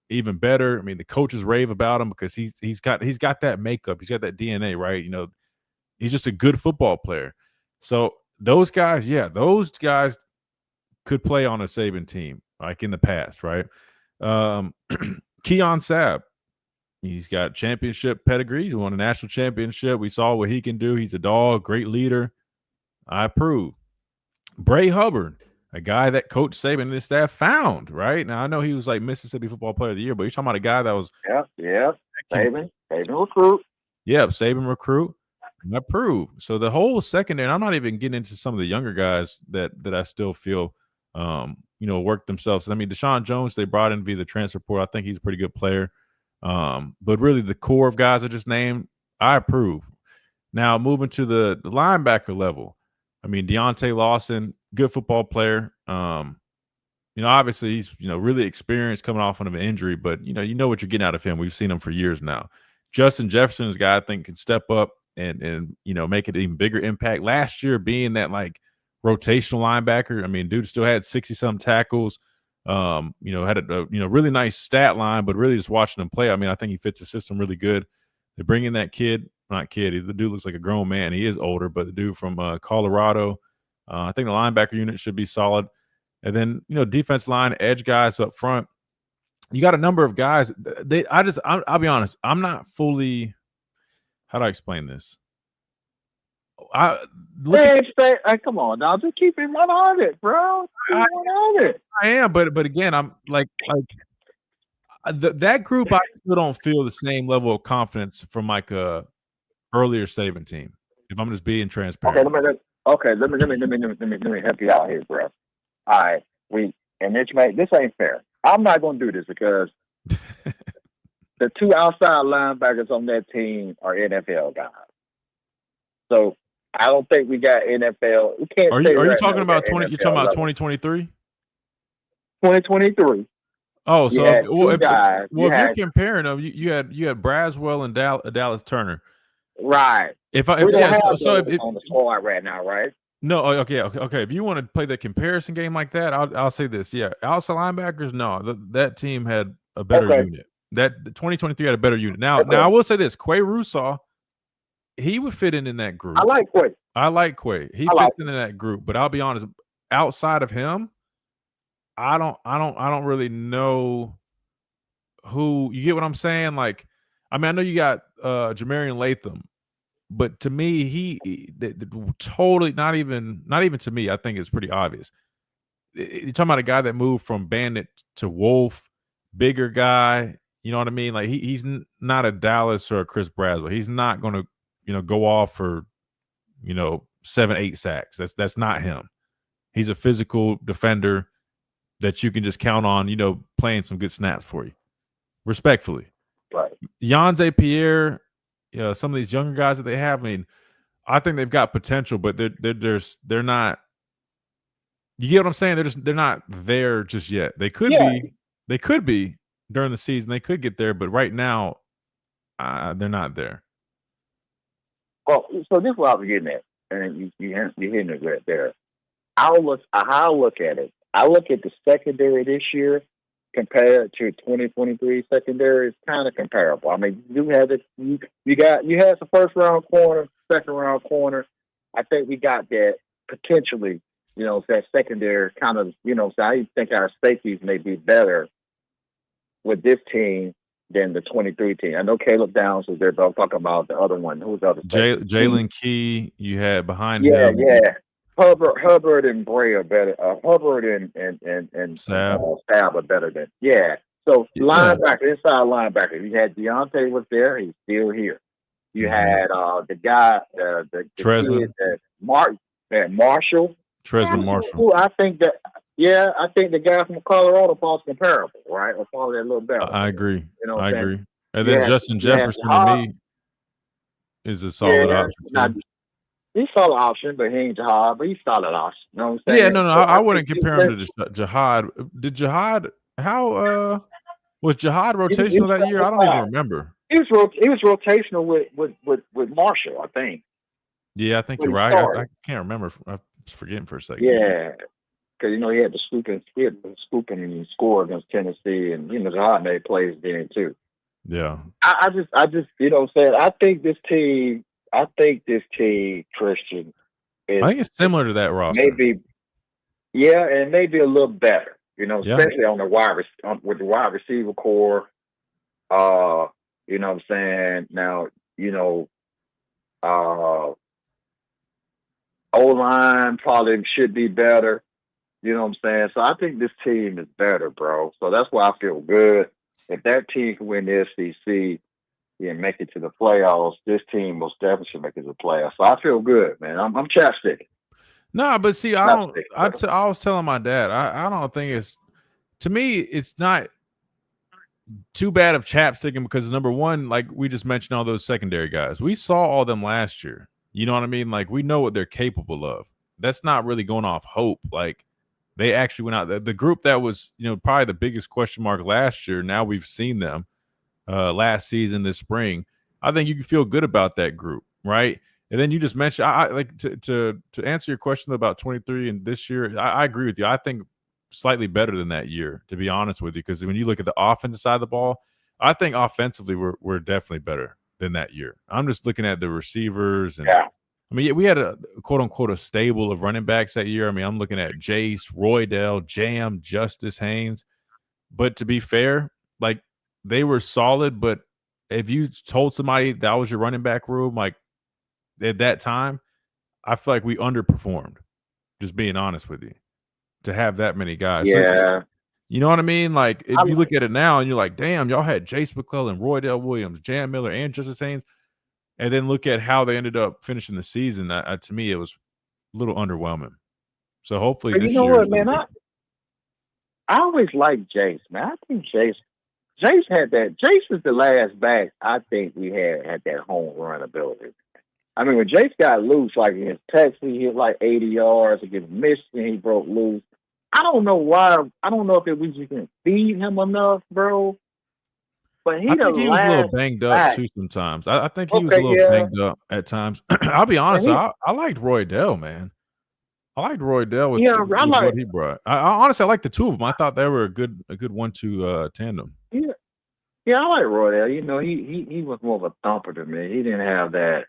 even better. I mean, the coaches rave about him because he's got that makeup. He's got that DNA, right? He's just a good football player. So those guys could play on a Saban team, like in the past, right? Keon Sabb, he's got championship pedigree. He won a national championship. We saw what he can do. He's a dog, great leader. I approve. Bray Hubbard, a guy that Coach Saban and his staff found, right? Now, I know he was like Mississippi Football Player of the Year, but you're talking about a guy that was Saban recruit. Yep, Saban recruit. I approve. So the whole secondary, and I'm not even getting into some of the younger guys that I still feel work themselves. I mean, Deshaun Jones, they brought in via the transfer portal. I think he's a pretty good player. But really the core of guys I just named, I approve. Now moving to the linebacker level. I mean, Deontay Lawson, good football player. Obviously he's, really experienced coming off of an injury, but you know what you're getting out of him. We've seen him for years now. Justin Jefferson is a guy I think can step up and make an even bigger impact. Last year being that like rotational linebacker. I mean, dude still had 60-some tackles. Had a really nice stat line, but really just watching him play, I mean, I think he fits the system really good. They bring in that kid. Not kid. The dude looks like a grown man. He is older, but the dude from Colorado. I think the linebacker unit should be solid. And then, defense line, edge guys up front. You got a number of guys. I'll be honest. I'm not fully. How do I explain this? Come on now, just keep it 100, bro. I am, but again, I'm like that group. I still don't feel the same level of confidence from like a earlier Saban team. If I'm just being transparent. Let me help you out here, bro. All right, this ain't fair. I'm not gonna do this because the two outside linebackers on that team are NFL guys. So I don't think we got NFL. We can't. Are you talking about 20? You're talking about 2023. 2023. Oh, so if you're comparing them, you had Braswell and Dallas Turner. Right. We don't have those on the squad right now, right? No, okay. If you want to play that comparison game like that, I'll say this. Yeah, outside linebackers. No, that team had a better unit. That 2023 had a better unit. Now I will say this: Quay Russaw, he would fit in that group. I like Quay. I like Quay. He fits into that group, but I'll be honest, outside of him, I don't really know who. You get what I'm saying? Like, I mean, I know you got Jamarian Latham, but to me, totally not even to me. I think it's pretty obvious. You're talking about a guy that moved from Bandit to Wolf, bigger guy. You know what I mean? Like he's not a Dallas or a Chris Braswell. He's not going to go off for 7-8 sacks. That's not him. He's a physical defender that you can just count on. Playing some good snaps for you, respectfully. Right. Yanze Pierre, some of these younger guys that they have. I mean, I think they've got potential, but they're not. You get what I'm saying? They're not there just yet. They could be. They could be during the season. They could get there, but right now, they're not there. Well, so this is what I was getting at, and you're hitting it right there. How I look at it. I look at the secondary this year compared to 2023 secondary. It's kind of comparable. I mean, you have it. You had the first round corner, second round corner. I think we got that potentially. That secondary kind of. So I think our safeties may be better with this team than the 23 team. I know Caleb Downs was there, but I'm talking about the other one. Who was the other? Jalen Key, you had behind him. Yeah. Hubbard and Bray are better. Hubbard and Stab are better than. Yeah. So linebacker, inside linebacker. You had Deontay was there. He's still here. You had the guy, the kid, Marshall. Tresman Marshall. I think the guy from Colorado falls comparable, right? Or probably a little better. I agree. I agree. And then Justin Jefferson to me is a solid option. He's a solid option, but he ain't Jihad, but he's a solid option. You know what I'm saying? Yeah, no, I wouldn't compare him to Jihad. Did Jihad was Jihad rotational that year? I don't even remember. He was rotational with Marshall, I think. Yeah, I think you're right. I can't remember. I was forgetting for a second. Yeah. Because he had the scooping and score against Tennessee, and Jihad made plays then too. Yeah. I just I think this team, Christian, I think it's similar to that roster. Maybe, and maybe a little better. Especially on with the wide receiver core. You know what I'm saying? Now, O-line probably should be better. You know what I'm saying? So I think this team is better, bro. So that's why I feel good. If that team can win the SEC and make it to the playoffs, this team most definitely should make it to the playoffs. So I feel good, man. I'm chapsticking. No, but see, I was telling my dad, I don't think it's, to me, it's not too bad of chapsticking because number one, like we just mentioned, all those secondary guys, we saw all them last year. You know what I mean? Like we know what they're capable of. That's not really going off hope. Like they actually went out. The group that was, probably the biggest question mark last year. Now we've seen them last season, this spring. I think you can feel good about that group, right? And then you just mentioned, I like to answer your question about 23 and this year. I agree with you. I think slightly better than that year, to be honest with you, because when you look at the offensive side of the ball, I think offensively we're definitely better than that year. I'm just looking at the receivers, and I mean, we had a quote unquote a stable of running backs that year. I mean, I'm looking at Jace, Roydell, Jam, Justice Haynes. But to be fair, like they were solid. But if you told somebody that was your running back room, like at that time, I feel like we underperformed. Just being honest with you, to have that many guys. Yeah. So, you know what I mean? Like if you look at it now and you're like, damn, y'all had Jace McClellan, Roydell Williams, Jam Miller, and Justice Haynes. And then look at how they ended up finishing the season. To me, it was a little underwhelming. So hopefully this year. What, man? I always liked Jace, man. I think Jace had that. Jace was the last back I think we had that home run ability. I mean, when Jace got loose, like against Texas, he hit like 80 yards. Against Michigan, he broke loose. I don't know why. I don't know if we just didn't feed him enough, bro. But I think he was a little banged up too sometimes. I think he was a little banged up at times. I'll be honest. I liked Roydell, man. I liked Roydell with what he brought. I honestly like the two of them. I thought they were a good 1-2 tandem. Yeah, I like Roydell. He was more of a thumper to me. He didn't have that.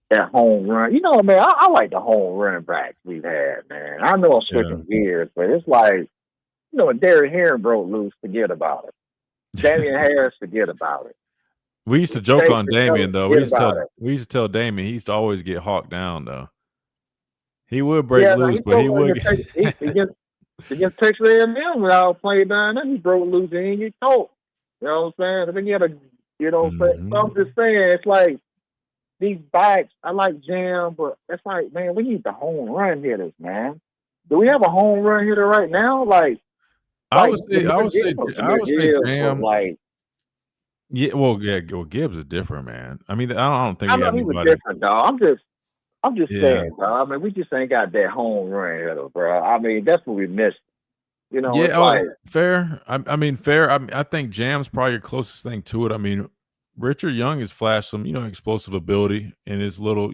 that home run. You know, man, I like the home running backs we've had, man. I know I'm switching gears, but it's like, you know, when Derrick Henry broke loose, forget about it. Damian Harris, forget about it. We used to joke on Damian though. We used to tell Damian he used to always get hawked down though. He would break loose, but he would. Against Texas A&M, when I was playing down there, he broke loose and he didn't get caught. You know what I'm saying? I think he had a, you know, so I'm just saying, it's like these backs. I like Jam, but it's like, man, we need the home run hitters, man. Do we have a home run hitter right now? Like, I would say Jam. Like, well, Gibbs is different, man. I mean, I don't think I we know have he was anybody. different, dog. I'm just saying, bro. I mean, we just ain't got that home run hitter, bro. I mean, that's what we missed. You know, it's like, fair. I mean, fair. I think Jam's probably your closest thing to it. I mean, Richard Young has flashed some, explosive ability in his little,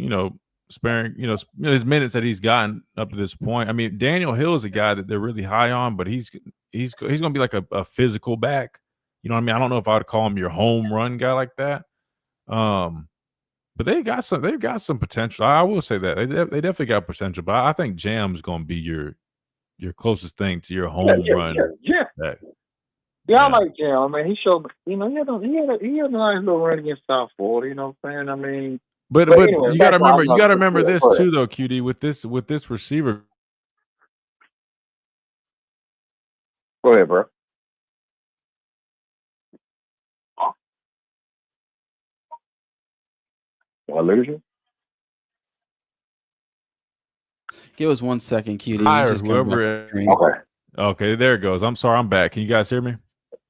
sparing, his minutes that he's gotten up to this point. I mean, Daniel Hill is a guy that they're really high on, but he's going to be like a physical back. You know what I mean? I don't know if I would call him your home run guy like that. But they've got some potential. I will say that they definitely got potential. But I think Jam's going to be your closest thing to your home run. I like Jam. I mean, he showed. You know, he had a nice little run against South Florida. You know what I'm saying? I mean, but anyway, you got to remember this too, though, QD, with this receiver. Go ahead, bro. I lose you? Give us 1 second, QD. Hire whoever. Okay, there it goes. I'm sorry, I'm back. Can you guys hear me?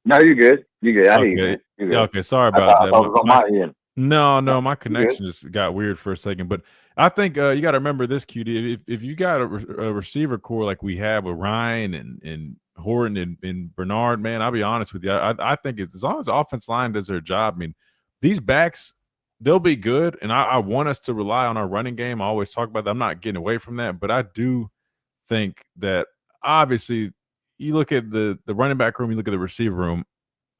No, you're good. You're good. I hear you. Okay, sorry about that. I was on my end. No, my connection just got weird for a second. But I think you got to remember this, QD. If you got a receiver core like we have with Ryan and Horton and Bernard, man, I'll be honest with you. I think as long as the offense line does their job, I mean, these backs, they'll be good. And I want us to rely on our running game. I always talk about that. I'm not getting away from that. But I do think that obviously you look at the running back room, you look at the receiver room.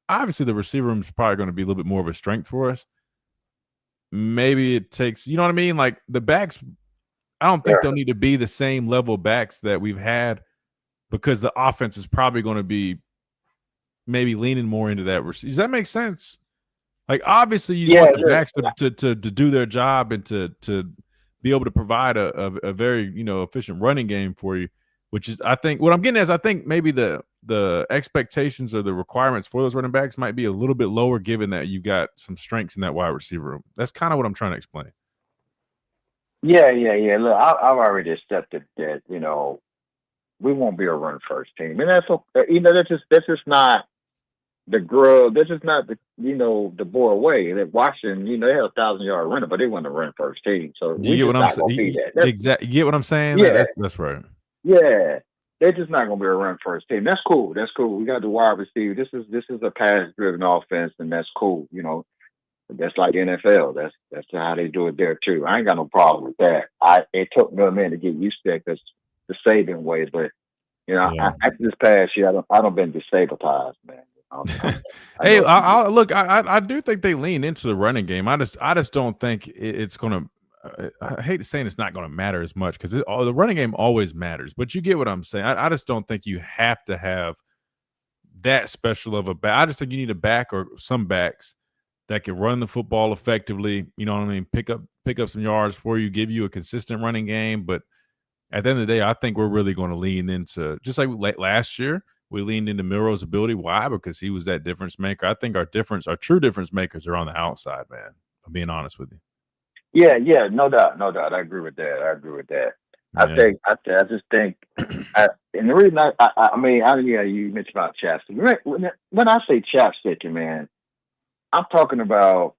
Obviously, the receiver room is probably going to be a little bit more of a strength for us. Maybe it takes, you know what I mean? Like the backs, I don't think they'll need to be the same level backs that we've had because the offense is probably going to be maybe leaning more into that. Does that make sense? Like obviously you want the backs to do their job and to be able to provide a very, efficient running game for you, which is, I think what I'm getting at is I think maybe the expectations or the requirements for those running backs might be a little bit lower given that you got some strengths in that wide receiver room. That's kind of what I'm trying to explain. Yeah. Look, I've already accepted that, we won't be a run first team. And that's that's just not the grub. This is not the boy way. That Washington, they had a 1,000-yard runner, but they want to run first team. So you get what I'm saying? Exactly. You get what I'm saying? Yeah, that's right. Yeah, they're just not going to be a run first team. That's cool. We got the wide receiver. This is a pass driven offense, and that's cool. That's like NFL. That's how they do it there too. I ain't got no problem with that. It took me a minute to get used to that because the saving way, but after this past year, I don't been desabilized, man. Hey, I do think they lean into the running game. I just don't think it's going to. I hate saying it's not going to matter as much because the running game always matters. But you get what I'm saying. I just don't think you have to have that special of a back. I just think you need a back or some backs that can run the football effectively. You know what I mean? Pick up some yards for you, give you a consistent running game. But at the end of the day, I think we're really going to lean into, just like last year, we leaned into Milroe's ability. Why? Because he was that difference maker. I think our true difference makers are on the outside, man. I'm being honest with you. Yeah, no doubt. I agree with that. I just think, and the reason you mentioned about chapstick. When I say chapstick, man, I'm talking about.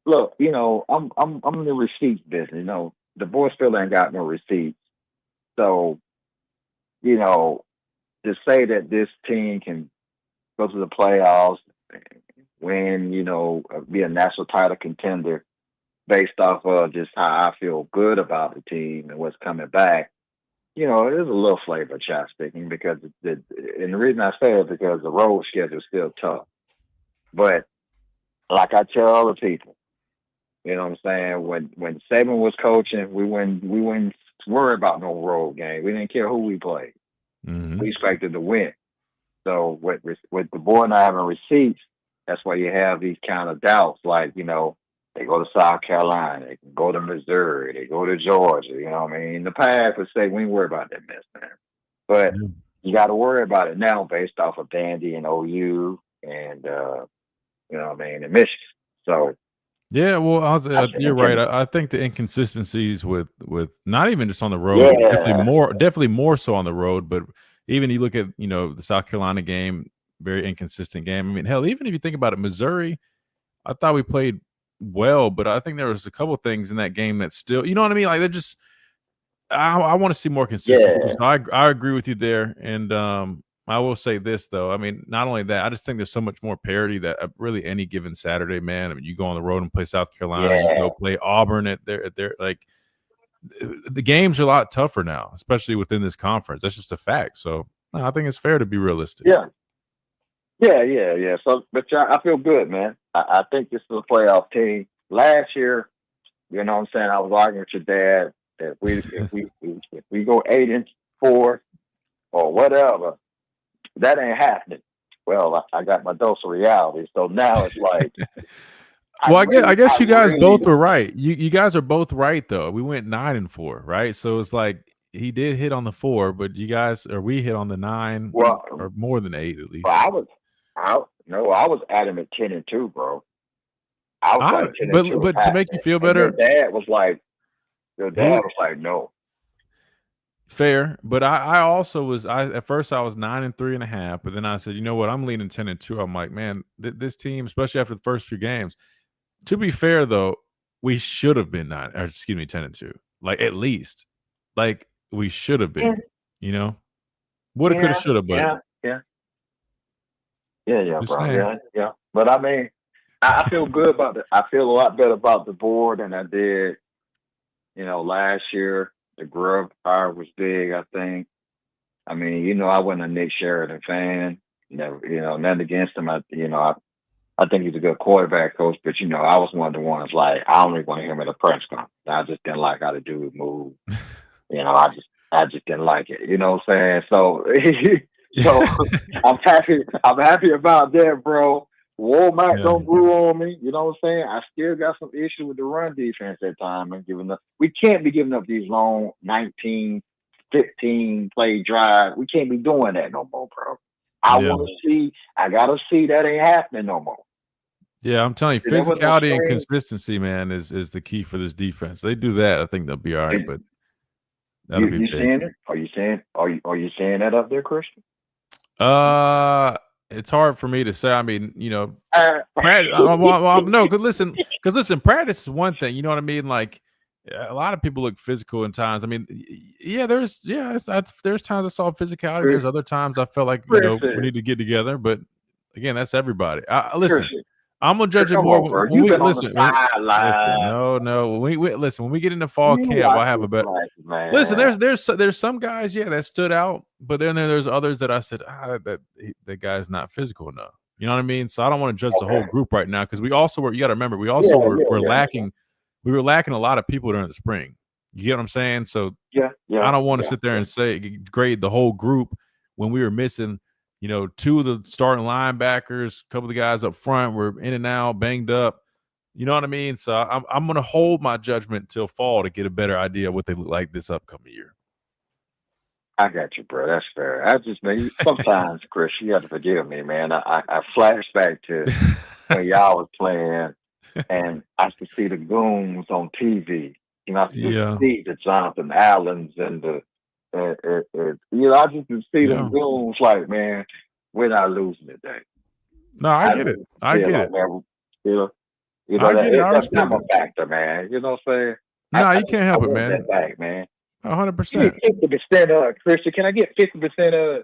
Look, I'm in the receipts business. The boys still ain't got no receipts, so to say that this team can go to the playoffs, win, be a national title contender based off of just how I feel good about the team and what's coming back, there's a little flavor of chopsticking because and the reason I say it is because the road schedule is still tough. But like I tell other people, you know what I'm saying? When Saban was coaching, we wouldn't worry about no road game. We didn't care who we played. Mhm. We expected to win. So with the boy not having receipts, that's why you have these kind of doubts. Like, you know, they go to South Carolina, they can go to Missouri, they go to Georgia. You know what I mean? In the past, would say we ain't worry about that mess, man. But you got to worry about it now based off of Vandy and OU and you know what I mean, and Michigan. So Yeah, well, you're right. I think the inconsistencies with not even just on the road, definitely more so on the road. But even you look at the South Carolina game, very inconsistent game. I mean, hell, even if you think about it, Missouri, I thought we played well, but I think there was a couple of things in that game that still, you know what I mean? Like they're just, I want to see more consistency. Yeah. So I agree with you there, and I will say this though. I mean, not only that, I just think there's so much more parity that really any given Saturday, man. I mean, you go on the road and play South Carolina, you go play Auburn at their like the games are a lot tougher now, especially within this conference. That's just a fact. So I think it's fair to be realistic. Yeah. So, but I feel good, man. I think this is a playoff team. Last year, you know what I'm saying, I was arguing with your dad that if we go 8-4 or whatever, that ain't happening. Well, I got my dose of reality, so now it's like. Well, I guess you guys both were right. You guys are both right though. We went 9-4, right? So it's like he did hit on the 4, but we hit on the 9, or more than 8 at least. Well, I was adamant 10-2, bro. I was like 10-2. But to make you feel better, your dad was like, no. Fair, but I also was. At first I was 9-3.5, but then I said, you know what? I'm leaning 10-2. I'm like, man, this team, especially after the first few games. To be fair, though, we should have been 10-2. Like at least, like we should have been. You know, woulda, coulda, shoulda, but Yeah, bro. Yeah. But I mean, I feel good about it. I feel a lot better about the board than I did, last year. The grub fire was big, I think. I mean, I wasn't a Nick Sheridan fan. Never, nothing against him. I think he's a good quarterback coach, but I was one of the ones like I only want to hear him at a press conference. I just didn't like how the dude moved. I just didn't like it. You know what I'm saying? So I'm happy about that, bro. Womack don't grew on me. You know what I'm saying? I still got some issue with the run defense at time and giving up. We can't be giving up these long 19, 15 play drives. We can't be doing that no more, bro. I gotta see that ain't happening no more. Yeah, I'm telling you, physicality and consistency, man, is the key for this defense. They do that, I think they'll be all right. But that'll be big. Saying it? Are you saying that up there, Christian? It's hard for me to say. I mean, no, because listen, practice is one thing. You know what I mean? Like a lot of people look physical in times. I mean, there's times I saw physicality. There's other times I felt like we need to get together. But again, that's everybody. Listen. I'm gonna judge it more when we listen. No. When we get into fall camp, I have a better. Listen, there's some guys, that stood out, but then there's others that I said that guy's not physical enough. You know what I mean? So I don't want to judge the whole group right now because we also were. You got to remember, we also were lacking. We were lacking a lot of people during the spring. You get what I'm saying? So I don't want to sit there and say grade the whole group when we were missing. 2 of the starting linebackers, a couple of the guys up front were in and out, banged up. You know what I mean? So I'm going to hold my judgment till fall to get a better idea of what they look like this upcoming year. I got you, bro. That's fair. I just sometimes, Chris, you have to forgive me, man. I flash back to when y'all was playing, and I could see the goons on TV. I could see the Jonathan Allens and the. I just see them goons like, man, we're not losing today. No, I get it. I get it. That's not a factor, man. You know what I'm saying? No, you can't help it, man. That back, man. 100%. 50% of Christian. Can I get 50% of?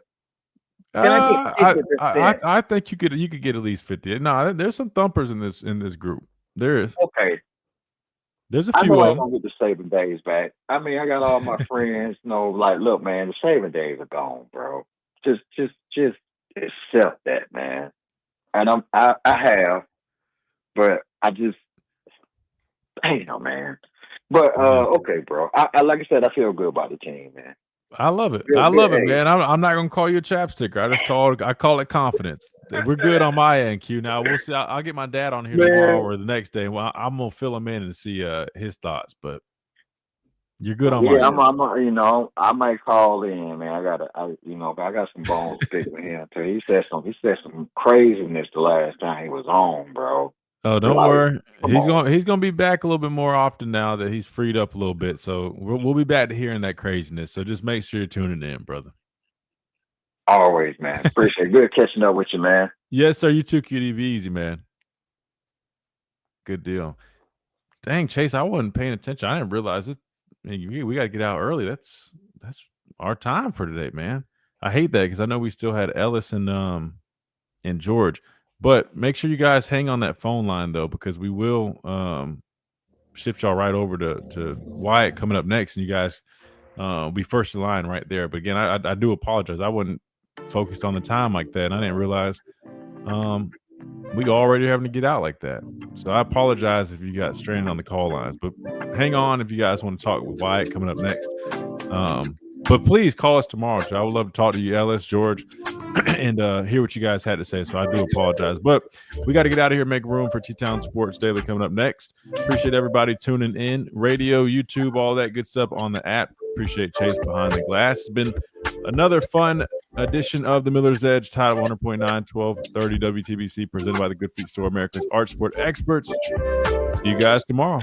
I think you could get at least 50. No, there's some thumpers in this group. There is. Okay. There's a I few know I of ain't them. gonna get the saving days back. I mean, I got all my friends, like, look, man, the saving days are gone, bro. Just accept that, man. And I have But I just, damn, man. But okay, bro. I like I said, I feel good about the team, man. I love it. Good, I love it, hey. man. I'm not gonna call you a chapsticker. I call it confidence. We're good on my end, Q. Now we'll see. I'll get my dad on here tomorrow or the next day. Well, I'm gonna fill him in and see his thoughts. But you're good on my end. I'm, you know, I might call in, man. I got some bones to pick with him too. He said some craziness the last time he was on, bro. Oh, don't worry. He's gonna be back a little bit more often now that he's freed up a little bit. So we'll be back to hearing that craziness. So just make sure you're tuning in, brother. Always, man. Appreciate it. Good catching up with you, man. Yes, sir. You too, QDV. Easy, man. Good deal. Dang, Chase, I wasn't paying attention. I didn't realize it. We got to get out early. That's our time for today, man. I hate that because I know we still had Ellis and George. But make sure you guys hang on that phone line, though, because we will shift y'all right over to Wyatt coming up next. And you guys be first in line right there. But again, I do apologize. I wasn't focused on the time like that. And I didn't realize we already having to get out like that. So I apologize if you got stranded on the call lines. But hang on if you guys want to talk with Wyatt coming up next. But please call us tomorrow, Joe. I would love to talk to you, Ellis, George, and hear what you guys had to say. So I do apologize. But we got to get out of here, make room for T-Town Sports Daily coming up next. Appreciate everybody tuning in. Radio, YouTube, all that good stuff on the app. Appreciate Chase behind the glass. It's been another fun edition of the Miller's Edge, Tide 100.9, 1230 WTBC, presented by the Good Feet Store, America's Art Sport Experts. See you guys tomorrow.